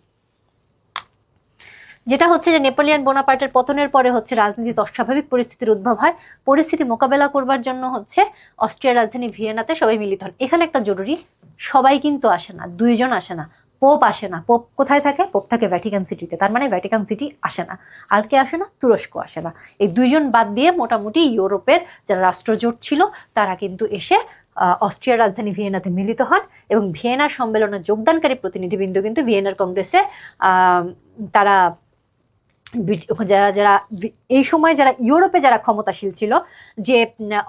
যেটা হচ্ছে যে নেপোলিয়ন বোনাপার্টের পতনের পরে হচ্ছে রাজনীতিতে অস্বাভাবিক পরিস্থিতির উদ্ভব হয়। পরিস্থিতি মোকাবেলা করবার জন্য হচ্ছে অস্ট্রিয়ার রাজধানী ভিয়েনাতে সবাই মিলিত হন। এখানে একটা জরুরি, সবাই কিন্তু আসে না, 2 জন আসে না, পোপ আসে না। পোপ কোথায় থাকে? পোপ থাকে ভ্যাটিকান সিটিতে। তার মানে ভ্যাটিকান সিটি আসে না। আর কে আসে না? তুরস্ক আসে না। এই 2 জন বাদ দিয়ে মোটামুটি ইউরোপের যারা রাষ্ট্রজোট ছিল তারা কিন্তু এসে অস্ট্রিয়ার রাজধানী ভিয়েনাতে মিলিত হন, এবং ভিয়েনার সম্মেলনে যোগদানকারী প্রতিনিধিবৃন্দ কিন্তু ভিয়েনার কংগ্রেসে তারা যারা এই সময় যারা ইউরোপে যারা ক্ষমতাশীল ছিল, যে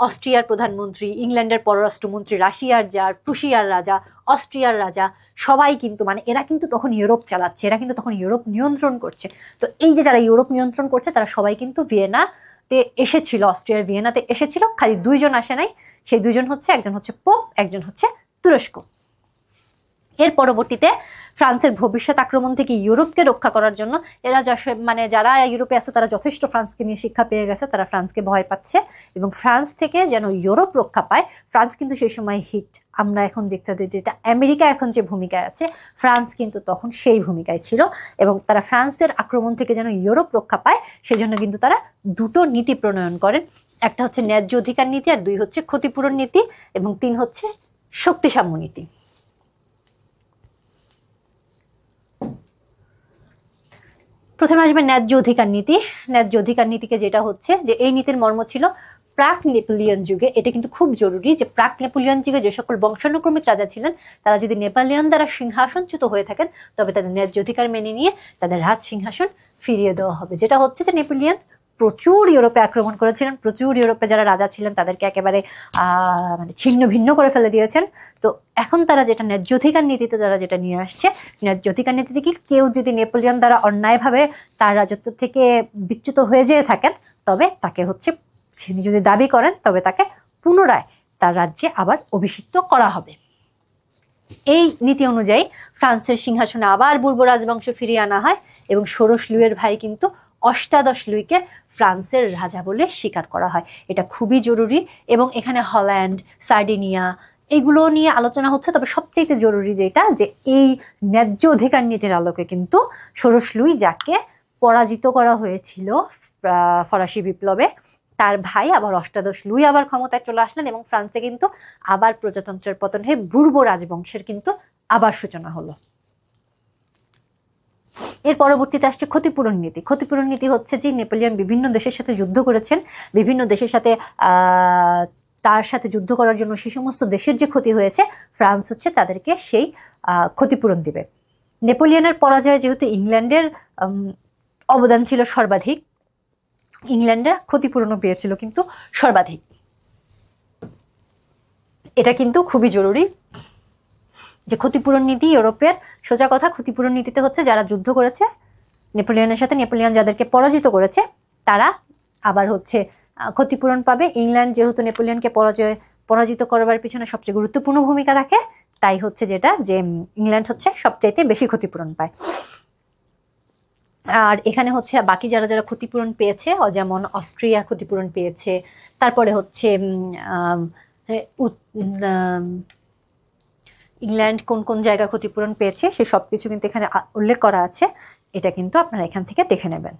অস্ট্রিয়ার প্রধানমন্ত্রী, ইংল্যান্ডের পররাষ্ট্রমন্ত্রী, রাশিয়ার জার, প্রুশিয়ার রাজা, অস্ট্রিয়ার রাজা, সবাই কিন্তু এরা কিন্তু তখন ইউরোপ চালাচ্ছে, এরা কিন্তু তখন ইউরোপ নিয়ন্ত্রণ করছে। তো এই যে যারা ইউরোপ নিয়ন্ত্রণ করছে তারা সবাই কিন্তু ভিয়েনা থাকতে এসেছিল, অস্ট্রিয়ার ভিয়েনাতে এসেছিল, খালি দুইজন আসে নাই। সেই দুইজন হচ্ছে, একজন হচ্ছে পোপ, একজন হচ্ছে তুরস্ক। এর পরবর্তীতে ফ্রান্সের ভবিষ্যৎ আক্রমণ থেকে ইউরোপকে রক্ষা করার জন্য এরা মানে যারা ইউরোপে আছে তারা যথেষ্ট ফ্রান্সকে নিয়ে শিক্ষা পেয়ে গেছে, তারা ফ্রান্সকে ভয় পাচ্ছে এবং ফ্রান্স থেকে যেন ইউরোপ রক্ষা পায়। ফ্রান্স কিন্তু সেই সময় হিট, আমরা এখন দেখতে পাই যেটা আমেরিকা এখন যে ভূমিকায় আছে, ফ্রান্স কিন্তু তখন সেই ভূমিকায় ছিল এবং তারা ফ্রান্সের আক্রমণ থেকে যেন ইউরোপ রক্ষা পায় সেজন্য কিন্তু তারা দুটো নীতি প্রণয়ন করেন। একটা হচ্ছে ন্যায্য অধিকার নীতি, আর দুই হচ্ছে ক্ষতিপূরণ নীতি, এবং তিন হচ্ছে শক্তিসাম্য নীতি। প্রথমে আসবে ন্যায্য অধিকার নীতি। ন্যায্য অধিকার নীতিকে যেটা হচ্ছে যে এই নীতির মর্ম ছিল প্রাক নেপোলিয়ন যুগে, এটা কিন্তু খুব জরুরি, যে প্রাক নেপোলিয়ন যুগে যে সকল বংশানুক্রমিক রাজা ছিলেন তারা যদি নেপোলিয়ন দ্বারা সিংহাসনচ্যুত হয়ে থাকেন তবে তাদের ন্যায্য অধিকার মেনে নিয়ে তাদের রাজ সিংহাসন ফিরিয়ে দেওয়া হবে। যেটা হচ্ছে যে নেপোলিয়ন প্রচুর ইউরোপে আক্রমণ করেছিলেন, প্রচুর ইউরোপে যারা রাজা ছিলেন তাদেরকে একেবারে মানে ছিন্ন ভিন্ন করে ফেলে দিয়েছেন। তো এখন তারা যেটা ন্যায্য অধিকার নীতিতে তারা যেটা নিয়ে আসছে, ন্যায্য অধিকার নীতিতে কি কেউ যদি নেপোলিয়ন দ্বারা অন্যায়ভাবে তার রাজত্ব থেকে বিচ্যুত হয়ে যেয়ে থাকেন তবে তাকে হচ্ছে, তিনি যদি দাবি করেন তবে তাকে পুনরায় তার রাজ্যে আবার অভিষিক্ত করা হবে। এই নীতি অনুযায়ী ফ্রান্সের সিংহাসনে আবার বুর্ব রাজবংশ ফিরিয়ে আনা হয় এবং ষোড়শ লুইয়ের ভাই কিন্তু অষ্টাদশ লুইকে ফ্রান্সের রাজা বলে স্বীকার করা হয়। এটা খুবই জরুরি এবং এখানে হল্যান্ড, সার্ডিনিয়া এগুলো নিয়ে আলোচনা হচ্ছে। তবে সবচেয়ে জরুরি যেটা, যে এই ন্যায্য অধিকার নীতির আলোকে কিন্তু ষোড়শ লুই, যাকে পরাজিত করা হয়েছিল ফরাসি বিপ্লবে, তার ভাই আবার অষ্টাদশ লুই আবার ক্ষমতায় চলে আসলেন এবং ফ্রান্সে কিন্তু আবার প্রজাতন্ত্রের পতন হয়ে বুর্ব রাজবংশের কিন্তু আবার সূচনা হলো। এর পরবর্তীতে আসছে ক্ষতিপূরণ নীতি। ক্ষতিপূরণ নীতি হচ্ছে যে নেপোলিয়ন বিভিন্ন দেশের সাথে যুদ্ধ করেছেন, বিভিন্ন দেশের সাথে তার সাথে যুদ্ধ করার জন্য সে সমস্ত দেশের যে ক্ষতি হয়েছে ফ্রান্স হচ্ছে তাদেরকে সেই ক্ষতিপূরণ দিবে। নেপোলিয়নের পরাজয়ে যেহেতু ইংল্যান্ডের অবদান ছিল সর্বাধিক, ইংল্যান্ডের ক্ষতিপূরণও পেয়েছিল কিন্তু সর্বাধিক। এটা কিন্তু খুবই জরুরি যে ক্ষতিপূরণ নীতি ইউরোপের, সোজা কথা, ক্ষতিপূরণ নীতিতে হচ্ছে যারা যুদ্ধ করেছে নেপোলিয়নের সাথে, নেপোলিয়ন যাদেরকে পরাজিত করেছে তারা আবার হচ্ছে ক্ষতিপূরণ পাবে। ইংল্যান্ড যেহেতু নেপোলিয়নকে পরাজিত করবার পিছনে সবচেয়ে গুরুত্বপূর্ণ ভূমিকা রাখে, তাই হচ্ছে যেটা যে ইংল্যান্ড হচ্ছে সবচাইতে বেশি ক্ষতিপূরণ পায়। আর এখানে হচ্ছে বাকি যারা যারা ক্ষতিপূরণ পেয়েছে, যেমন অস্ট্রিয়া ক্ষতিপূরণ পেয়েছে, তারপরে হচ্ছে ইংল্যান্ড কোন কোন জায়গা ক্ষতিপূরণ পেয়েছে সে সবকিছু কিন্তু এখানে উল্লেখ করা আছে। এটা কিন্তু আপনারা এখান থেকে দেখে নেবেন।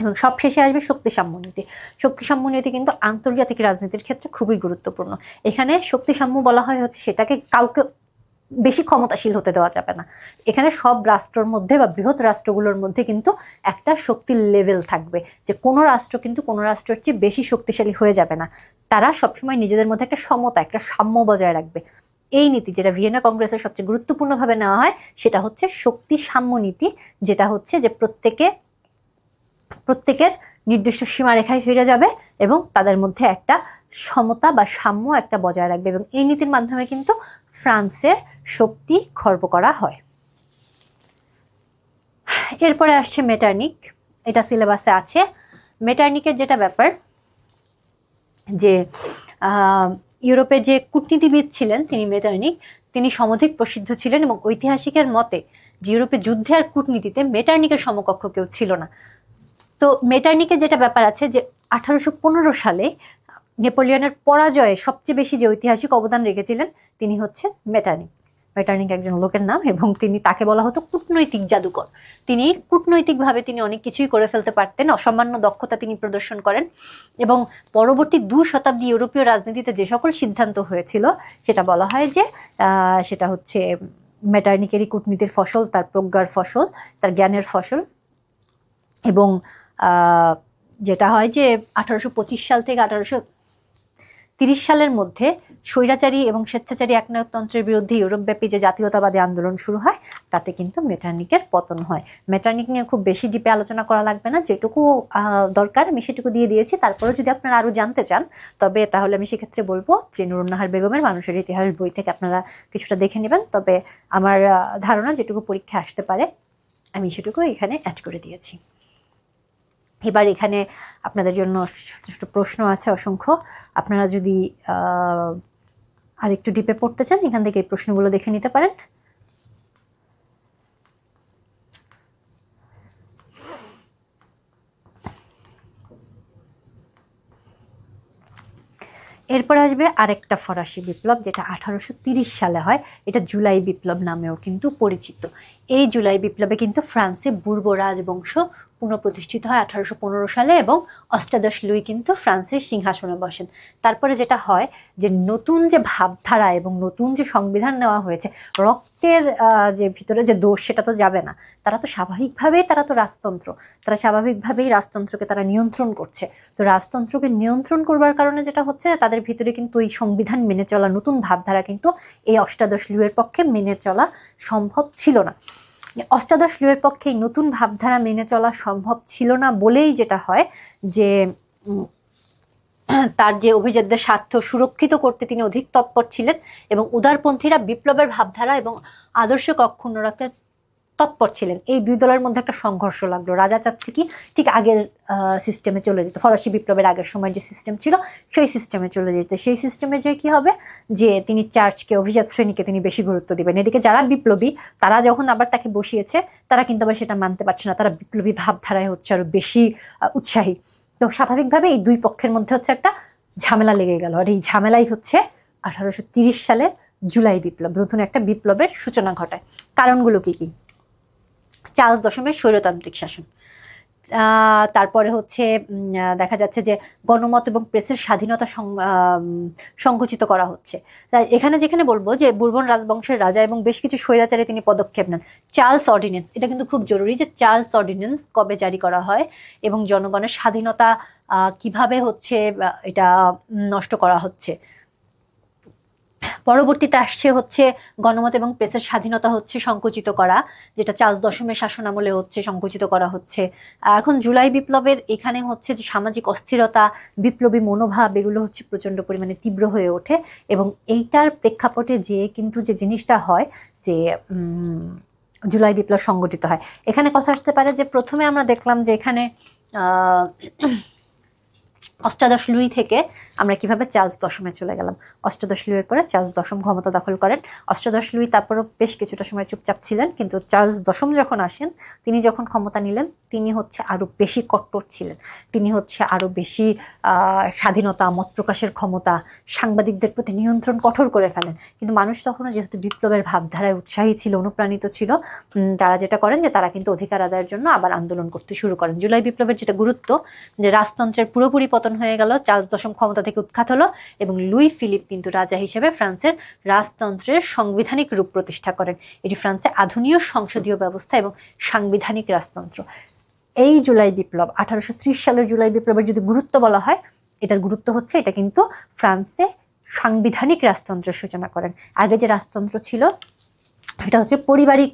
এবং সব শেষে আসবে শক্তিসাম্য নীতি। শক্তিসাম্য নীতি কিন্তু আন্তর্জাতিক রাজনীতির ক্ষেত্রে খুবই গুরুত্বপূর্ণ। এখানে শক্তিসাম্য বলা হয় হচ্ছে সেটাকে কাউকে বেশি ক্ষমতাশীল হতে দেওয়া যাবে না। এখানে সব রাষ্ট্রের মধ্যে বা বৃহৎ রাষ্ট্রগুলোর মধ্যে কিন্তু একটা শক্তির লেভেল থাকবে, যে কোনো রাষ্ট্র কিন্তু কোনো রাষ্ট্রের চেয়ে বেশি শক্তিশালী হয়ে যাবে না। তারা সবসময় নিজেদের মধ্যে একটা সমতা, একটা সাম্য বজায় রাখবে। এই নীতি যেটা ভিয়েনা কংগ্রেসের সবচেয়ে গুরুত্বপূর্ণভাবে নেওয়া হয় সেটা হচ্ছে শক্তি সাম্য নীতি, যেটা হচ্ছে যে প্রত্যেকের নির্দিষ্ট সীমারেখায় ফিরে যাবে এবং তাদের মধ্যে একটা সমতা বা সাম্য একটা বজায় রাখবে। এবং এই নীতির মাধ্যমে কিন্তু ফ্রান্সের শক্তি খর্ব করা হয়। এরপরে আসছে মেটার্নিক, এটা সিলেবাসে আছে। মেটার্নিকের যেটা ব্যাপার, যে ইউরোপের যে কূটনীতিবিদ ছিলেন তিনি মেটার্নিক, তিনি সমধিক প্রসিদ্ধ ছিলেন এবং ঐতিহাসিকের মতে যে ইউরোপে যুদ্ধে আর কূটনীতিতে মেটার্নিকের সমকক্ষ কেউ ছিল না। তো মেটার্নিকের যেটা ব্যাপার আছে যে 1815 সালে নেপোলিয়নের পরাজয়ে সবচেয়ে বেশি যে ঐতিহাসিক অবদান রেখেছিলেন তিনি হচ্ছে মেটার্নিক। মেটার্নিক একজন লোকের নাম এবং তাকে বলা হতো কূটনৈতিক জাদুকর। তিনি কূটনৈতিকভাবে তিনি অনেক কিছুই করে ফেলতে পারতেন, অসামান্য দক্ষতা তিনি প্রদর্শন করেন এবং পরবর্তী 2 শতাব্দী ইউরোপীয় রাজনীতিতে যে সকল সিদ্ধান্ত হয়েছিল সেটা বলা হয় যে সেটা হচ্ছে মেটার্নিকেরই কূটনীতির ফসল, তার প্রজ্ঞার ফসল, তার জ্ঞানের ফসল। এবং যেটা হয় যে 1825 সাল থেকে 1830 সালের মধ্যে স্বৈরাচারী এবং স্বেচ্ছাচারী একনায়কতন্ত্রের বিরুদ্ধে ইউরোপব্যাপী যে জাতীয়তাবাদী আন্দোলন শুরু হয় তাতে কিন্তু মেটার্নিকের পতন হয়। মেটার্নিক নিয়ে খুব বেশি ডিপে আলোচনা করা লাগবে না, যেটুকু দরকার আমি সেটুকু দিয়ে দিয়েছি। তারপরে যদি আপনারা আরও জানতে চান তবে তাহলে আমি সেক্ষেত্রে বলবো যে নুরুন্নাহার বেগমের মানুষের ইতিহাস বই থেকে আপনারা কিছুটা দেখে নেবেন। তবে আমার ধারণা যেটুকু পরীক্ষা আসতে পারে আমি সেটুকু এখানে অ্যাড করে দিয়েছি। এবার এখানে আপনাদের জন্য ছোট ছোট প্রশ্ন আছে অসংখ্য। আপনারা যদি আর একটু ডিপে পড়তে চান, এখান থেকে এই প্রশ্নগুলো দেখে নিতে পারেন। এরপর আসবে আরেকটা ফরাসি বিপ্লব, যেটা 1830 সালে হয়। এটা জুলাই বিপ্লব নামেও কিন্তু পরিচিত। এই জুলাই বিপ্লবে কিন্তু ফ্রান্সে বুর্বো রাজবংশ পুনঃপ্রতিষ্ঠিত হয় 1815 সালে, এবং অষ্টাদশ লুই কিন্তু ফ্রান্সের সিংহাসনে বসেন। তারপরে যেটা হয় যে নতুন যে ভাবধারা এবং নতুন যে সংবিধান নেওয়া হয়েছে, রক্তের যে ভিতরে যে দোষ সেটা তো যাবে না। তারা তো স্বাভাবিকভাবেই তারা তো রাজতন্ত্র, তারা স্বাভাবিকভাবেই রাজতন্ত্রকে তারা নিয়ন্ত্রণ করছে। তো রাজতন্ত্রকে নিয়ন্ত্রণ করবার কারণে যেটা হচ্ছে, তাদের ভিতরে কিন্তু এই সংবিধান মেনে চলা, নতুন ভাবধারা কিন্তু এই অষ্টাদশ লুইয়ের পক্ষে মেনে চলা সম্ভব ছিল না। অষ্টাদশ লুইয়ের পক্ষে এই নতুন ভাবধারা মেনে চলা সম্ভব ছিল না বলেই যেটা হয় যে তার যে অভিজাতদের স্বার্থ সুরক্ষিত করতে তিনি অধিক তৎপর ছিলেন, এবং উদারপন্থীরা বিপ্লবের ভাবধারা এবং আদর্শকে অক্ষুণ্ণ রাখতে তৎপর ছিলেন। এই দুই দলের মধ্যে একটা সংঘর্ষ লাগলো। রাজা চাচ্ছে কি ঠিক আগের সিস্টেমে চলে যেতে, ফরাসি বিপ্লবের আগের সময় যে সিস্টেম ছিল সেই সিস্টেমে চলে যেতে। সেই সিস্টেমে যে কি হবে যে তিনি চার্চকে, অভিজাত শ্রেণীকে তিনি বেশি গুরুত্ব দিবেন। এদিকে যারা বিপ্লবী তারা যখন আবার তাকে বসিয়েছে, তারা কিন্তু আবার সেটা মানতে পারছে না, তারা বিপ্লবী ভাবধারায় হচ্ছে আরো বেশি উৎসাহী। তো স্বাভাবিকভাবে এই দুই পক্ষের মধ্যে হচ্ছে একটা ঝামেলা লেগে গেল। আর এই ঝামেলাই হচ্ছে 1830 সালের জুলাই বিপ্লব, নতুন একটা বিপ্লবের সূচনা ঘটায়। কারণগুলো কি কি? চার্লস দশমের স্বৈরতান্ত্রিক শাসন, তারপরে হচ্ছে দেখা যাচ্ছে যে গণমত এবং প্রেসের স্বাধীনতা সংকুচিত করা হচ্ছে। তাই এখানে যেখানে বলবো যে বুরবন রাজবংশের রাজা এবং বেশ কিছু স্বৈরাচারে তিনি পদক্ষেপ নেন। চার্লস অর্ডিন্যান্স, এটা কিন্তু খুব জরুরি যে চার্লস অর্ডিন্যান্স কবে জারি করা হয় এবং জনগণের স্বাধীনতা কিভাবে হচ্ছে এটা নষ্ট করা হচ্ছে। পরবর্তীতে আসছে হচ্ছে গণমত এবং প্রেসের স্বাধীনতা হচ্ছে সংকুচিত করা, যেটা চার্লস দশমের শাসন আমলে হচ্ছে সংকুচিত করা হচ্ছে। এখন জুলাই বিপ্লবের এখানে হচ্ছে যে সামাজিক অস্থিরতা, বিপ্লবী মনোভাব, এগুলো হচ্ছে প্রচন্ড পরিমাণে তীব্র হয়ে ওঠে, এবং এইটার প্রেক্ষাপটে যে কিন্তু যে জিনিসটা হয় যে জুলাই বিপ্লব সংগঠিত হয়। এখানে কথা আসতে পারে যে প্রথমে আমরা দেখলাম যে এখানে অষ্টাদশ লুই থেকে আমরা কিভাবে চার্লস দশমে চলে গেলাম। অষ্টাদশ লুইয়ের পরে চার্লস দশম ক্ষমতা দখল করেন। অষ্টাদশ লুই তারপরও বেশ কিছুটা সময় চুপচাপ ছিলেন, কিন্তু চার্লস দশম যখন আসেন, তিনি যখন ক্ষমতা নিলেন, তিনি হচ্ছে আরো বেশি কট্টর ছিলেন। তিনি হচ্ছে আরো বেশি স্বাধীনতা, মত প্রকাশের ক্ষমতা, সাংবাদিকদের প্রতি নিয়ন্ত্রণ কঠোর করে ফেলেন। কিন্তু মানুষ তখনও যেহেতু বিপ্লবের ভাবধারায় উৎসাহী ছিল, অনুপ্রাণিত ছিল, তারা যেটা করেন যে তারা কিন্তু অধিকার আদায়ের জন্য আবার আন্দোলন করতে শুরু করেন। জুলাই বিপ্লবের যেটা গুরুত্ব, যে রাজতন্ত্রের পুরোপুরি পতন হয়ে গেল, চার্লস দশম ক্ষমতা থেকে উৎখাত হলো, এবং লুই ফিলিপ কিন্তু রাজা হিসেবে ফ্রান্সের রাজতন্ত্রের সাংবিধানিক রূপ প্রতিষ্ঠা করেন। এটি ফ্রান্সে আধুনিক সংসদীয় ব্যবস্থা এবং সাংবিধানিক রাজতন্ত্র। এই জুলাই বিপ্লব 1830 সালের জুলাই বিপ্লবের যদি গুরুত্ব বলা হয়, এটার গুরুত্ব হচ্ছে এটা কিন্তু ফ্রান্সে সাংবিধানিক রাজতন্ত্রের সূচনা করেন। আগে যে রাজতন্ত্র ছিল এটা হচ্ছে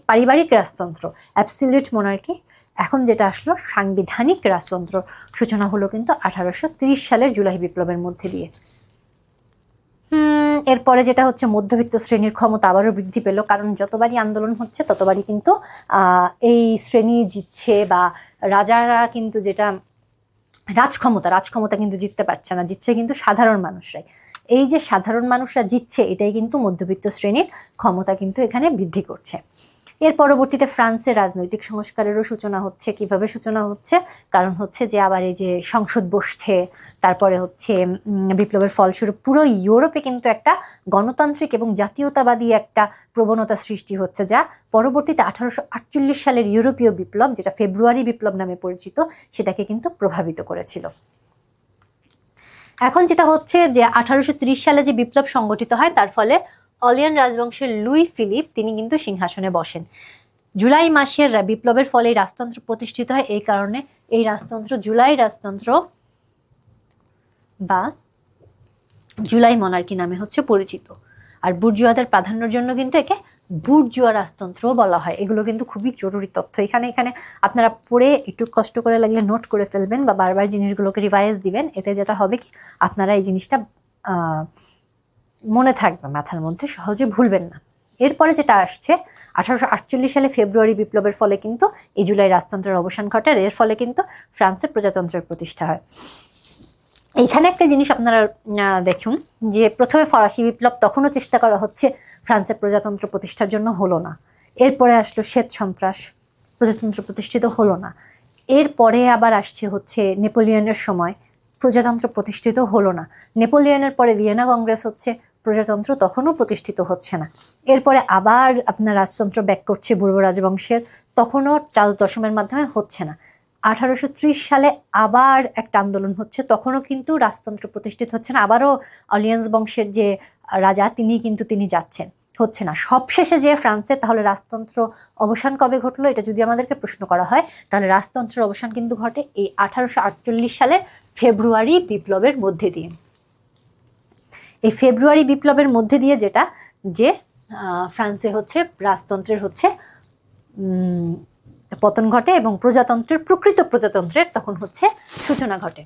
পারিবারিক রাজতন্ত্র, অ্যাবসলিউট মনার্কি। এখন যেটা আসলো সাংবিধানিক রাজতন্ত্র সূচনা হলো কিন্তু 1830 সালের জুলাই বিপ্লবের মধ্যে দিয়ে। এরপরে যেটা হচ্ছে মধ্যবিত্ত শ্রেণীর ক্ষমতা আবারও বৃদ্ধি পেল, কারণ যতবারই আন্দোলন হচ্ছে ততবারই কিন্তু এই শ্রেণী জিতছে, বা রাজারা কিন্তু যেটা রাজক্ষমতা কিন্তু জিততে পারছে না, জিতছে কিন্তু সাধারণ মানুষরাই। এই যে সাধারণ মানুষরা জিতছে, এটাই কিন্তু মধ্যবিত্ত শ্রেণীর ক্ষমতা কিন্তু এখানে বৃদ্ধি করছে। এর পরবর্তীতে ফ্রান্সের রাজনৈতিক সংস্কারেরও সূচনা হচ্ছে। কিভাবে সূচনা হচ্ছে? কারণ হচ্ছে যে আবার এই যে সংসদ বসছে, তারপরে হচ্ছে বিপ্লবের ফলস্বরূপ পুরো ইউরোপে কিন্তু একটা গণতান্ত্রিক এবং জাতীয়তাবাদী একটা প্রবণতা সৃষ্টি হচ্ছে, যা পরবর্তীতে 1848 সালের ইউরোপীয় বিপ্লব, যেটা ফেব্রুয়ারি বিপ্লব নামে পরিচিত, সেটাকে কিন্তু প্রভাবিত করেছিল। এখন যেটা হচ্ছে যে 1830 সালে যে বিপ্লব সংগঠিত হয়, তার ফলে অলিয়ান রাজবংশের লুই ফিলিপ তিনি কিন্তু সিংহাসনে বসেন। জুলাই মাসের বিপ্লবের ফলে এই রাজতন্ত্র প্রতিষ্ঠিত হয়। এই কারণে এই রাজতন্ত্র জুলাই রাজতন্ত্র বা জুলাই মনার্কি নামে হচ্ছে পরিচিত। আর বুর্জুয়াদের প্রাধান্যের জন্য কিন্তু একে বুর্জুয়া রাজতন্ত্রও বলা হয়। এগুলো কিন্তু খুবই জরুরি তথ্য। এখানে আপনারা পড়ে একটু কষ্ট করে লাগলে নোট করে ফেলবেন, বা বারবার জিনিসগুলোকে রিভাইজ দিবেন। এতে যেটা হবে কি, আপনারা এই জিনিসটা মনে থাকবে মাথার মধ্যে, সহজে ভুলবেন না। এরপরে যেটা আসছে 1848 সালে ফেব্রুয়ারি বিপ্লবের ফলে কিন্তু এই জুলাই রাজতন্ত্রের অবসান ঘটে, এর ফলে কিন্তু ফ্রান্সে প্রজাতন্ত্রের প্রতিষ্ঠা হয়। এইখানে একটা জিনিস আপনারা দেখুন যে প্রথমে ফরাসি বিপ্লব, তখনও চেষ্টা করা হচ্ছে ফ্রান্সের প্রজাতন্ত্র প্রতিষ্ঠার জন্য, হলো না। এরপরে আসলো শ্বেত সন্ত্রাস, প্রজাতন্ত্র প্রতিষ্ঠিত হলো না। এরপরে আবার আসছে হচ্ছে নেপোলিয়নের সময়, প্রজাতন্ত্র প্রতিষ্ঠিত হলো না। নেপোলিয়নের পরে ভিয়েনা কংগ্রেস হচ্ছে, প্রজাতন্ত্র তখনও প্রতিষ্ঠিত হচ্ছে না। এরপরে আবার আপনার রাজতন্ত্র ব্যাক করছে পূর্ব রাজবংশের, তখনও চার্লস দশমের মাধ্যমে হচ্ছে না। 1830 সালে আবার একটা আন্দোলন হচ্ছে, তখনও কিন্তু রাজতন্ত্র প্রতিষ্ঠিত হচ্ছে না। আবারও অলিয়েন্স বংশের যে রাজা তিনি যাচ্ছেন, হচ্ছে না। সবশেষে যে ফ্রান্সে তাহলে রাজতন্ত্র অবসান কবে ঘটলো, এটা যদি আমাদেরকে প্রশ্ন করা হয়, তাহলে রাজতন্ত্রের অবসান কিন্তু ঘটে এই 1848 সালের ফেব্রুয়ারি বিপ্লবের মধ্যে দিয়ে। এই ফেব্রুয়ারি বিপ্লবের মধ্যে দিয়ে যেটা যে ফ্রান্সে হচ্ছে রাজতন্ত্রের হচ্ছে পতন ঘটে এবং প্রজাতন্ত্রের, প্রকৃত প্রজাতন্ত্রের তখন হচ্ছে সূচনা ঘটে।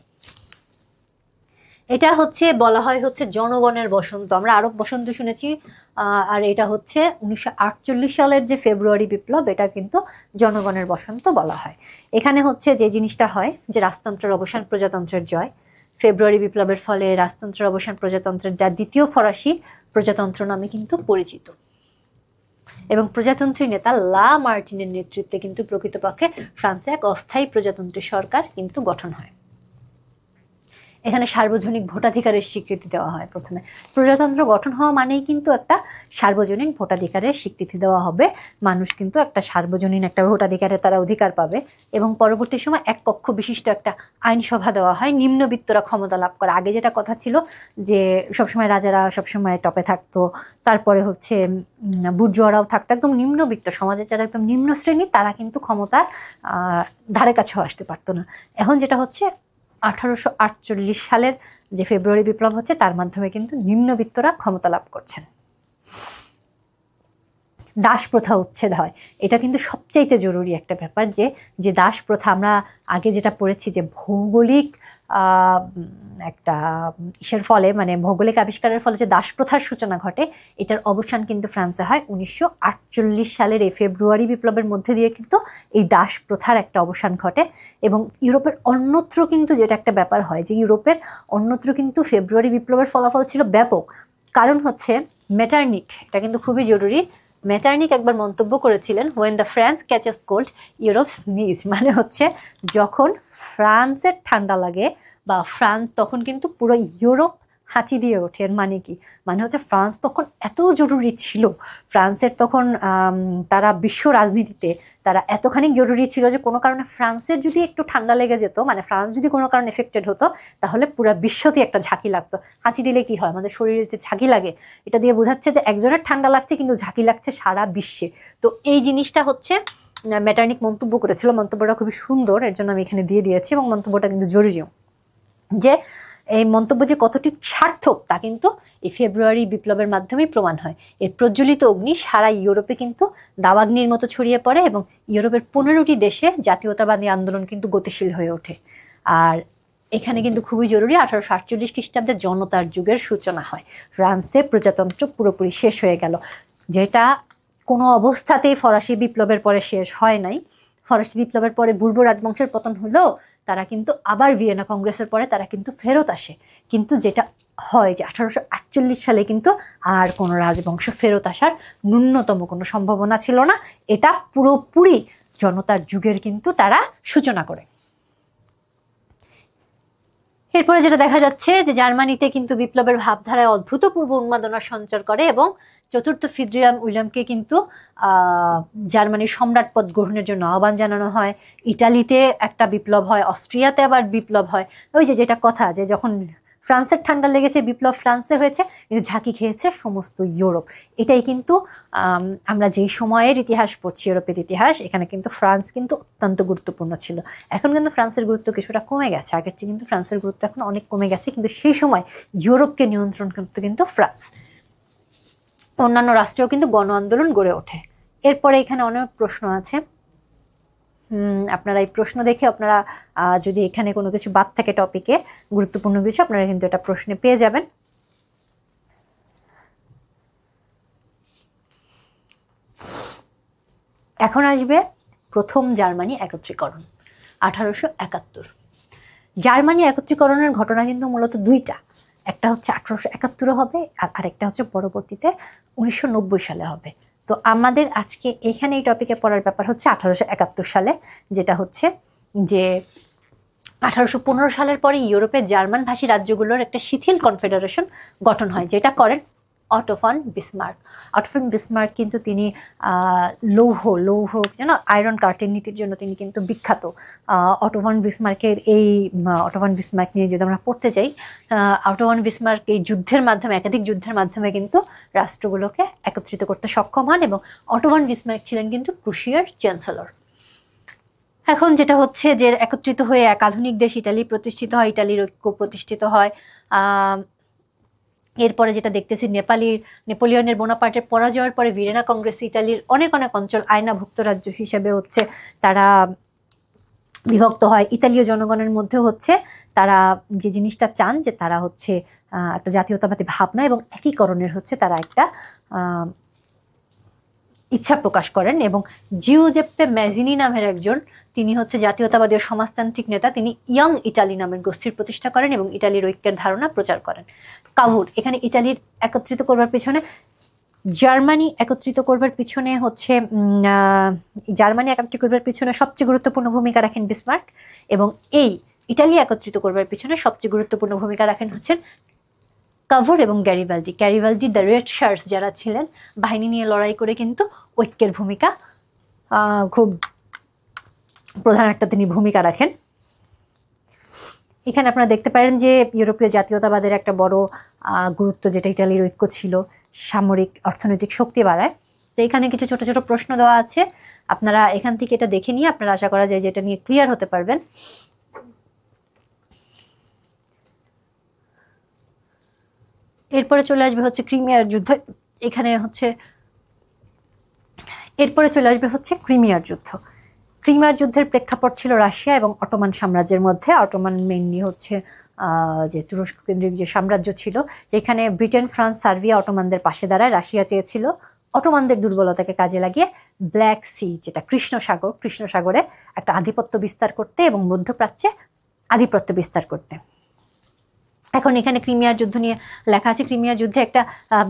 এটা হচ্ছে বলা হয় হচ্ছে জনগণের বসন্ত। আমরা আরব বসন্ত শুনেছি, আর এটা হচ্ছে 1948 সালের যে ফেব্রুয়ারি বিপ্লব, এটা কিন্তু জনগণের বসন্ত বলা হয়। এখানে হচ্ছে যে জিনিসটা হয় যে রাজতন্ত্রের অবসান, প্রজাতন্ত্রের জয়। ফেব্রুয়ারি বিপ্লবের ফলে রাজতন্ত্রের অবসান, প্রজাতন্ত্রের যা দ্বিতীয় ফরাসি প্রজাতন্ত্র নামে কিন্তু পরিচিত। এবং প্রজাতন্ত্রী নেতা লা মার্টিনের নেতৃত্বে কিন্তু প্রকৃতপক্ষে ফ্রান্সে এক অস্থায়ী প্রজাতন্ত্রী সরকার কিন্তু গঠন হয়। এখানে সার্বজনীন ভোটাধিকারের স্বীকৃতি দেওয়া হয়। প্রথমে প্রজাতন্ত্র গঠন হওয়া মানেই কিন্তু একটা সার্বজনীন ভোটাধিকারের স্বীকৃতি দেওয়া হবে, মানুষ কিন্তু একটা সার্বজনীন একটা ভোটাধিকারে তারা অধিকার পাবে। এবং পরবর্তী সময় এক কক্ষ বিশিষ্ট একটা আইনসভা দেওয়া হয়, নিম্নবিত্তরা ক্ষমতা লাভ করে। আগে যেটা কথা ছিল যে সবসময় রাজারা সবসময় টপে থাকতো, তারপরে হচ্ছে বুর্জোয়ারাও থাকতো, একদম নিম্নবিত্ত সমাজের যারা একদম নিম্ন শ্রেণী তারা কিন্তু ক্ষমতার ধারে কাছেও আসতে পারতো না। এখন যেটা হচ্ছে 1848 সালের যে ফেব্রুয়ারি বিপ্লব হচ্ছে, তার মাধ্যমে কিন্তু নিম্নবিত্তরা ক্ষমতা লাভ করছেন। দাস প্রথা উচ্ছেদ হয়, এটা কিন্তু সবচাইতে জরুরি একটা ব্যাপার। যে দাস প্রথা আমরা আগে যেটা পড়েছি যে ভৌগোলিক একটা ইসের ফলে, মানে ভৌগোলিক আবিষ্কারের ফলে যে দাস প্রথার সূচনা ঘটে, এটার অবসান কিন্তু ফ্রান্সে হয় 1948 সালের এই ফেব্রুয়ারি বিপ্লবের মধ্যে দিয়ে কিন্তু এই দাস প্রথার একটা অবসান ঘটে। এবং ইউরোপের অন্যত্র কিন্তু যেটা একটা ব্যাপার হয় যে ইউরোপের অন্যত্র কিন্তু ফেব্রুয়ারি বিপ্লবের ফলাফল ছিল ব্যাপক। কারণ হচ্ছে মেটারনিক, এটা কিন্তু খুবই জরুরি। মেটারনিক একবার মন্তব্য করেছিলেন, when the France catches cold Europe sneeze, মানে হচ্ছে যখন ফ্রান্সের ঠান্ডা লাগে বা ফ্রান্স, তখন কিন্তু পুরো ইউরোপ হাঁচি দিয়ে ওঠে। এর মানে কি? মানে হচ্ছে ফ্রান্স তখন এত জরুরি ছিল, ফ্রান্সের তখন তারা বিশ্ব রাজনীতিতে তারা এতখানি জরুরি ছিল যে কোনো কারণে ফ্রান্সের যদি একটু ঠান্ডা লেগে যেত, মানে ফ্রান্স যদি কোনো কারণে এফেক্টেড হতো, তাহলে পুরো বিশ্বতে একটা ঝাঁকি লাগতো। হাঁচি দিলে কি হয়, আমাদের শরীরে যে ঝাঁকি লাগে, এটা দিয়ে বোঝাচ্ছে যে একজনের ঠান্ডা লাগছে কিন্তু ঝাঁকি লাগছে সারা বিশ্বে। তো এই জিনিসটা হচ্ছে মেটারনিক মন্তব্য করেছিল, মন্তব্যটা খুবই সুন্দর, এর জন্য আমি এখানে দিয়ে দিয়েছি। এবং মন্তব্যটা কিন্তু জরুরিও, যে এই মন্তব্য যে কতটি সার্থক তা কিন্তু এই ফেব্রুয়ারি বিপ্লবের মাধ্যমেই প্রমাণ হয়। এর প্রজ্বলিত অগ্নি সারা ইউরোপে কিন্তু দাবাগ্নির মতো ছড়িয়ে পড়ে এবং ইউরোপের 15টি দেশে জাতীয়তাবাদী আন্দোলন কিন্তু গতিশীল হয়ে ওঠে। আর এখানে কিন্তু খুবই জরুরি, 1848 খ্রিস্টাব্দে জনতার যুগের সূচনা হয়। ফ্রান্সে প্রজাতন্ত্র পুরোপুরি শেষ হয়ে গেল, যেটা কোনো অবস্থাতেই ফরাসি বিপ্লবের পরে শেষ হয় নাই। ফরাসি বিপ্লবের পরে পূর্ব রাজবংশের পতন হলেও তারা কিন্তু আবার ভিয়েনা কংগ্রেসের পরে তারা কিন্তু ফেরত আসে। কিন্তু যেটা হয় যে 1848 সালে কিন্তু আর কোনো রাজবংশ ফেরত আসার ন্যূনতম কোনো সম্ভাবনা ছিল না। এটা পুরোপুরি জনতার যুগের কিন্তু তারা সূচনা করে। এরপরে যেটা দেখা যাচ্ছে যে জার্মানিতে কিন্তু বিপ্লবের ভাবধারায় অভূতপূর্ব উন্মাদনার সঞ্চার করে এবং চতুর্থ ফ্রিডরিখ উইলিয়ামকে কিন্তু জার্মানির সম্রাট পদ গ্রহণের জন্য আহ্বান জানানো হয়। ইটালিতে একটা বিপ্লব হয়, অস্ট্রিয়াতে আবার বিপ্লব হয়। ওই যেটা কথা যে যখন ফ্রান্সের ঠান্ডা লেগেছে, বিপ্লব ফ্রান্সে হয়েছে, কিন্তু ঝাঁকি খেয়েছে সমস্ত ইউরোপ। এটাই কিন্তু আমরা যেই সময়ের ইতিহাস পড়ছি, ইউরোপের ইতিহাস, এখানে কিন্তু ফ্রান্স কিন্তু অত্যন্ত গুরুত্বপূর্ণ ছিল। এখন কিন্তু ফ্রান্সের গুরুত্ব কিছুটা কমে গেছে, আগের চেয়ে কিন্তু ফ্রান্সের গুরুত্ব এখন অনেক কমে গেছে, কিন্তু সেই সময় ইউরোপকে নিয়ন্ত্রণ করতে কিন্তু ফ্রান্স। অন্যান্য রাষ্ট্রেও কিন্তু গণ আন্দোলন গড়ে ওঠে। এরপরে এখানে অনেক প্রশ্ন আছে, আপনারা এই প্রশ্ন দেখে আপনারা যদি এখানে কোনো কিছু বাদ থাকে টপিকে গুরুত্বপূর্ণ কিছু, আপনারা কিন্তু এটা প্রশ্নে পেয়ে যাবেন। এখন আসবে প্রথম জার্মানি একত্রীকরণ 1871। জার্মানি একত্রীকরণের ঘটনা কিন্তু মূলত দুইটা, একটা হচ্ছে 1871 হবে আর আরেকটা হচ্ছে পরবর্তীতে 1990 সালে হবে। তো আমাদের আজকে এখানে এই টপিকে পড়ার ব্যাপার হচ্ছে 1871 সালে, যেটা হচ্ছে যে 1815 সালের পরে ইউরোপের জার্মান ভাষী রাজ্যগুলোর একটা শিথিল কনফেডারেশন গঠন হয়, যেটা করেন Otto von Bismarck. Otto von Bismarck কিন্তু তিনি লৌহ যেন আয়রন কার্টের নীতির জন্য তিনি কিন্তু বিখ্যাত। অটো ফন বিসমার্কের এই অটো ফন বিসমার্ক নিয়ে যদি আমরা পড়তে চাই, অটো ফন বিসমার্ক এই যুদ্ধের মাধ্যমে, একাধিক যুদ্ধের মাধ্যমে কিন্তু রাষ্ট্রগুলোকে একত্রিত করতে সক্ষম হন, এবং অটো ফন বিসমার্ক ছিলেন কিন্তু প্রুশিয়ার চ্যান্সেলর। এখন যেটা হচ্ছে যে একত্রিত হয়ে এক আধুনিক দেশ ইটালি প্রতিষ্ঠিত হয়, ইটালির ঐক্য প্রতিষ্ঠিত হয়। এরপরে যেটা দেখতেছি নেপোলিয়নের বোনাপার্টের পরাজয়ের পরে ভিয়েনা কংগ্রেস ইটালির অনেক অঞ্চল আয়নাভুক্ত রাজ্য হিসেবে হচ্ছে তারা বিভক্ত হয়। ইতালীয় জনগণের মধ্যে হচ্ছে তারা যে জিনিসটা চান যে তারা হচ্ছে একটা জাতীয়তাবাদী ভাবনা এবং একীকরণের হচ্ছে তারা একটা ইচ্ছা প্রকাশ করেন, এবং জিউজেপ্পে ম্যাজিনি নামের একজন, তিনি হচ্ছে জাতীয়তাবাদী ও সমাজতান্ত্রিক নেতা, তিনি ইয়ং ইটালি নামের গোষ্ঠীর প্রতিষ্ঠা করেন এবং ইটালির ঐক্যের ধারণা প্রচার করেন। কাভুর এখানে ইটালির একত্রিত করবার পিছনে, জার্মানি একত্রিত করবার পিছনে হচ্ছে জার্মানি একত্রিত করবার পিছনে সবচেয়ে গুরুত্বপূর্ণ ভূমিকা রাখেন বিসমার্ক, এবং এই ইটালি একত্রিত করবার পিছনে সবচেয়ে গুরুত্বপূর্ণ ভূমিকা রাখেন হচ্ছেন কাভুর এবং গ্যারিবালদি দ্য রেড শার্টস যারা ছিলেন, বাহিনী নিয়ে লড়াই করে কিন্তু ঐক্যের ভূমিকা খুব প্রধান একটা তিনি ভূমিকা রাখেন। এখানে আপনারা দেখতে পারেন যে ইউরোপীয় জাতীয়তাবাদের একটা বড় গুরুত্ব, যেটা ইটালির ঐক্য ছিল, সামরিক অর্থনৈতিক শক্তি বাড়ায়। তো এখানে কিছু ছোট ছোট প্রশ্ন দেওয়া আছে, আপনারা এখান থেকে এটা দেখে নিয়ে আপনারা আশা করা যায় যে এটা নিয়ে ক্লিয়ার হতে পারবেন। এরপরে চলে আসবে হচ্ছে ক্রিমিয়ার যুদ্ধ। এরপরে চলে আসবে হচ্ছে ক্রিমিয়ার যুদ্ধ। ক্রিমিয়ার যুদ্ধের প্রেক্ষাপট ছিল রাশিয়া এবং অটোমান সাম্রাজ্যের মধ্যে। অটোমান মেইনলি হচ্ছে যে তুরস্ক কেন্দ্রিক যে সাম্রাজ্য ছিল, এখানে ব্রিটেন, ফ্রান্স, সার্বিয়া অটোমানদের পাশে দাঁড়ায়। রাশিয়া চেয়েছিল অটোমানদের দুর্বলতাকে কাজে লাগিয়ে ব্ল্যাক সি, যেটা কৃষ্ণসাগরে একটা আধিপত্য বিস্তার করতে এবং মধ্যপ্রাচ্যে আধিপত্য বিস্তার করতে। এখন এখানে ক্রিমিয়ার যুদ্ধ নিয়ে লেখা আছে। ক্রিমিয়ার যুদ্ধে একটা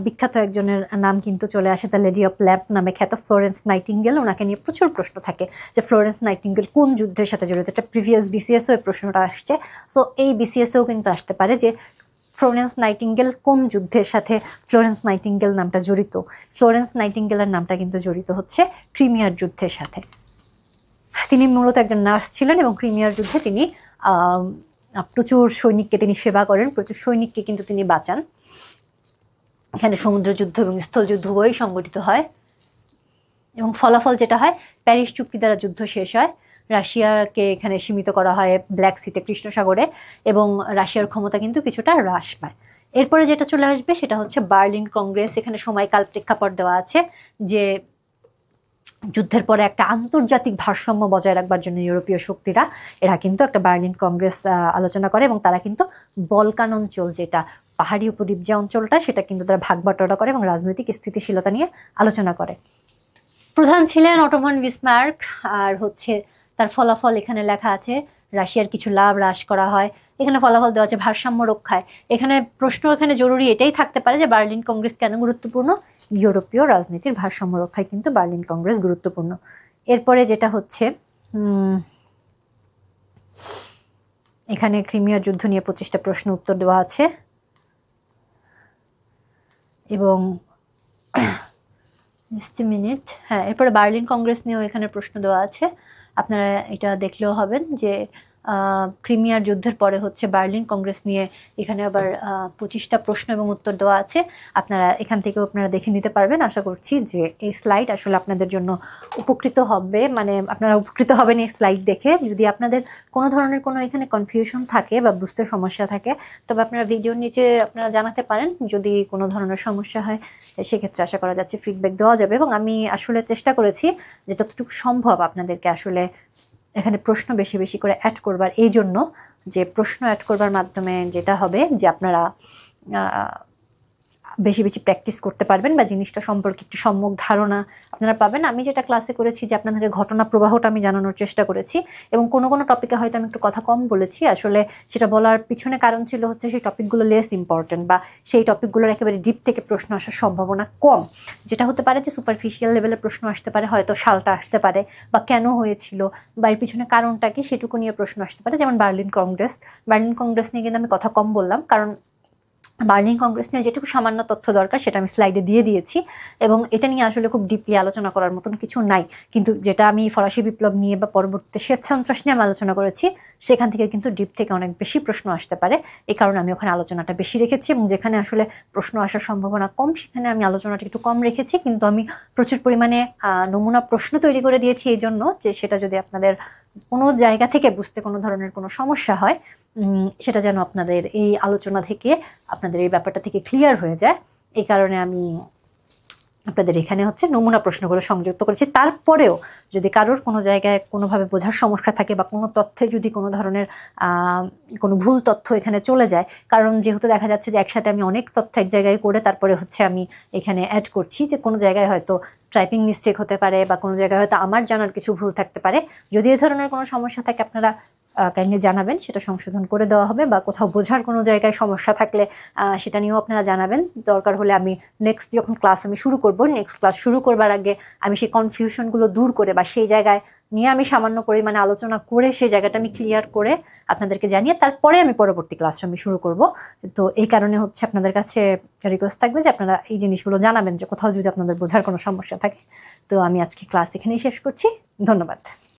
বিখ্যাত একজনের নাম কিন্তু চলে আসে, দ্য লেডি অফ ল্যাম্প নামে খ্যাত ফ্লোরেন্স নাইটিঙ্গেল। ওনাকে নিয়ে প্রচুর প্রশ্ন থাকে যে ফ্লোরেন্স নাইটিঙ্গেল কোন যুদ্ধের সাথে জড়িত। এটা প্রিভিয়াস বিসিএসও এই প্রশ্নটা আসছে, সো এই বিসিএসও কিন্তু আসতে পারে যে ফ্লোরেন্স নাইটিঙ্গেল কোন যুদ্ধের সাথে ফ্লোরেন্স নাইটিঙ্গেল নামটা জড়িত। ফ্লোরেন্স নাইটিঙ্গেলের নামটা কিন্তু জড়িত হচ্ছে ক্রিমিয়ার যুদ্ধের সাথে। তিনি মূলত একজন নার্স ছিলেন এবং ক্রিমিয়ার যুদ্ধে তিনি প্রচুর সৈনিককে তিনি সেবা করেন, প্রচুর সৈনিককে কিন্তু তিনি বাঁচান। এখানে সমুদ্র যুদ্ধ এবং স্থল যুদ্ধ উভয়ই সংগঠিত হয়, এবং ফলাফল যেটা হয়, প্যারিস চুক্তি দ্বারা যুদ্ধ শেষ হয়। রাশিয়াকে এখানে সীমিত করা হয় ব্ল্যাক সিতে, কৃষ্ণসাগরে, এবং রাশিয়ার ক্ষমতা কিন্তু কিছুটা হ্রাস পায়। এরপরে যেটা চলে আসবে সেটা হচ্ছে বার্লিন কংগ্রেস। এখানে সময়কাল প্রেক্ষাপট দেওয়া আছে যে যুদ্ধের পরে একটা আন্তর্জাতিক ভারসাম্য বজায় রাখবার জন্য ইউরোপীয় শক্তিরা এরা কিন্তু একটা বার্লিন কংগ্রেস আলোচনা করে, এবং তারা কিন্তু বলকান অঞ্চল, যেটা পাহাড়ি উপদ্বীপ যে অঞ্চলটা, সেটা কিন্তু তারা ভাগ বাটোয়ারা করে এবং রাজনৈতিক স্থিতিশীলতা নিয়ে আলোচনা করে। প্রধান ছিলেন অটো ফন বিসমার্ক, আর হচ্ছে তার ফলাফল এখানে লেখা আছে। রাশিয়ার কিছু লাভ হ্রাস করা হয়, এখানে ফলাফল দেওয়া আছে ভারসাম্য রক্ষায়। এখানে প্রশ্ন এখানে জরুরি এটাই থাকতে পারে যে বার্লিন কংগ্রেস কেন গুরুত্বপূর্ণ। ইউরোপীয় রাজনীতির ভারসাম্য রক্ষায় কিন্তু বার্লিন কংগ্রেস গুরুত্বপূর্ণ। এরপরে যেটা হচ্ছে এখানে ক্রিমিয়ার যুদ্ধ নিয়ে 25টা প্রশ্ন উত্তর দেওয়া আছে, এবং মিনিট, হ্যাঁ, এরপরে বার্লিন কংগ্রেস নিয়েও এখানে প্রশ্ন দেওয়া আছে। আপনারা এটা দেখলেও হবেন যে ক্রিমিয়ার যুদ্ধের পরে হচ্ছে বার্লিন কংগ্রেস নিয়ে এখানে আবার 25টা প্রশ্ন এবং উত্তর দেওয়া আছে। আপনারা এখান থেকেও আপনারা দেখে নিতে পারবেন। আশা করছি যে এই স্লাইড আসলে আপনাদের জন্য উপকৃত হবে, মানে আপনারা উপকৃত হবেন এই স্লাইড দেখে। যদি আপনাদের কোনো ধরনের কোনো এখানে কনফিউশন থাকে বা বুঝতে সমস্যা থাকে, তবে আপনারা ভিডিওর নিচে আপনারা জানাতে পারেন। যদি কোনো ধরনের সমস্যা হয় সেক্ষেত্রে আশা করা যাচ্ছে ফিডব্যাক দেওয়া যাবে, এবং আমি আসলে চেষ্টা করেছি যে যতটুকু সম্ভব আপনাদেরকে আসলে এখানে প্রশ্ন বেশি বেশি করে অ্যাড করবার, এই জন্য যে প্রশ্ন অ্যাড করবার মাধ্যমে যেটা হবে যে আপনারা বেশি বেশি প্র্যাকটিস করতে পারবেন বা জিনিসটা সম্পর্কে একটু সম্যক ধারণা আপনারা পাবেন। আমি যেটা ক্লাসে করেছি যে আপনাদের ঘটনা প্রবাহটা আমি জানানোর চেষ্টা করেছি, এবং কোনো কোনো টপিকে হয়তো আমি একটু কথা কম বলেছি। আসলে সেটা বলার পিছনে কারণ ছিল হচ্ছে সেই টপিকগুলো লেস ইম্পর্টেন্ট, বা সেই টপিকগুলোর একেবারে ডিপ থেকে প্রশ্ন আসার সম্ভাবনা কম। যেটা হতে পারে যে সুপারফিশিয়াল লেভেলের প্রশ্ন আসতে পারে, হয়তো সালটা আসতে পারে বা কেন হয়েছিল বা এর পিছনে কারণটা কি সেটুকু নিয়ে প্রশ্ন আসতে পারে। যেমন বার্লিন কংগ্রেস নিয়ে কিন্তু আমি কথা কম বললাম, কারণ বার্লিন কংগ্রেস নিয়ে যেটুকু সামান্য তথ্য দরকার সেটা আমি স্লাইডে দিয়ে দিয়েছি, এবং এটা নিয়ে আসলে খুব ডিপলি আলোচনা করার মতন কিছু নাই। কিন্তু যেটা আমি ফরাসি বিপ্লব নিয়ে বা পরবর্তীতে শ্বেত সন্ত্রাস নিয়ে আমি আলোচনা করেছি, সেখান থেকে কিন্তু ডিপ থেকে অনেক বেশি প্রশ্ন আসতে পারে। এই কারণে আমি ওখানে আলোচনাটা বেশি রেখেছি, এবং যেখানে আসলে প্রশ্ন আসার সম্ভাবনা কম সেখানে আমি আলোচনাটা একটু কম রেখেছি। কিন্তু আমি প্রচুর পরিমাণে নমুনা প্রশ্ন তৈরি করে দিয়েছি এই জন্য যে সেটা যদি আপনাদের কোনো জায়গা থেকে বুঝতে কোনো ধরনের কোনো সমস্যা হয়, সেটা যেন আপনাদের এই আলোচনা থেকে, আপনাদের এই ব্যাপারটা থেকে ক্লিয়ার হয়ে যায়। এই কারণে আমি আপনাদের এখানে হচ্ছে নমুনা প্রশ্নগুলো সংযুক্ত করেছি। তারপরেও যদি কারোর কোনো জায়গায় কোনোভাবে বোঝার সমস্যা থাকে বা কোনো তথ্যে যদি কোনো ধরনের কোনো ভুল তথ্য এখানে চলে যায়, কারণ যেহেতু দেখা যাচ্ছে যে একসাথে আমি অনেক তথ্য এক জায়গায় করে তারপরে হচ্ছে আমি এখানে অ্যাড করছি, যে কোনো জায়গায় হয়তো টাইপিং মিস্টেক হতে পারে বা কোনো জায়গায় হয়তো আমার জানার কিছু ভুল থাকতে পারে। যদি এই ধরনের কোনো সমস্যা থাকে আপনারা কাইন্ডলি জানাবেন, সেটা সংশোধন করে দেওয়া হবে। বা কোথাও বোঝার কোনো জায়গায় সমস্যা থাকলে সেটা নিয়েও আপনারা জানাবেন। দরকার হলে আমি নেক্সট যখন ক্লাস আমি শুরু করব, নেক্সট ক্লাস শুরু করবার আগে আমি সেই কনফিউশনগুলো দূর করে বা সেই জায়গায় নিয়ে আমি সামান্য পরিমাণে আলোচনা করে সেই জায়গাটা আমি ক্লিয়ার করে আপনাদেরকে জানিয়ে তারপরে আমি পরবর্তী ক্লাসটা আমি শুরু করব। তো এই কারণে হচ্ছে আপনাদের কাছে রিকোয়েস্ট থাকবে যে আপনারা এই জিনিসগুলো জানাবেন, যে কোথাও যদি আপনাদের বোঝার কোনো সমস্যা থাকে। তো আমি আজকে ক্লাস এখানেই শেষ করছি। ধন্যবাদ।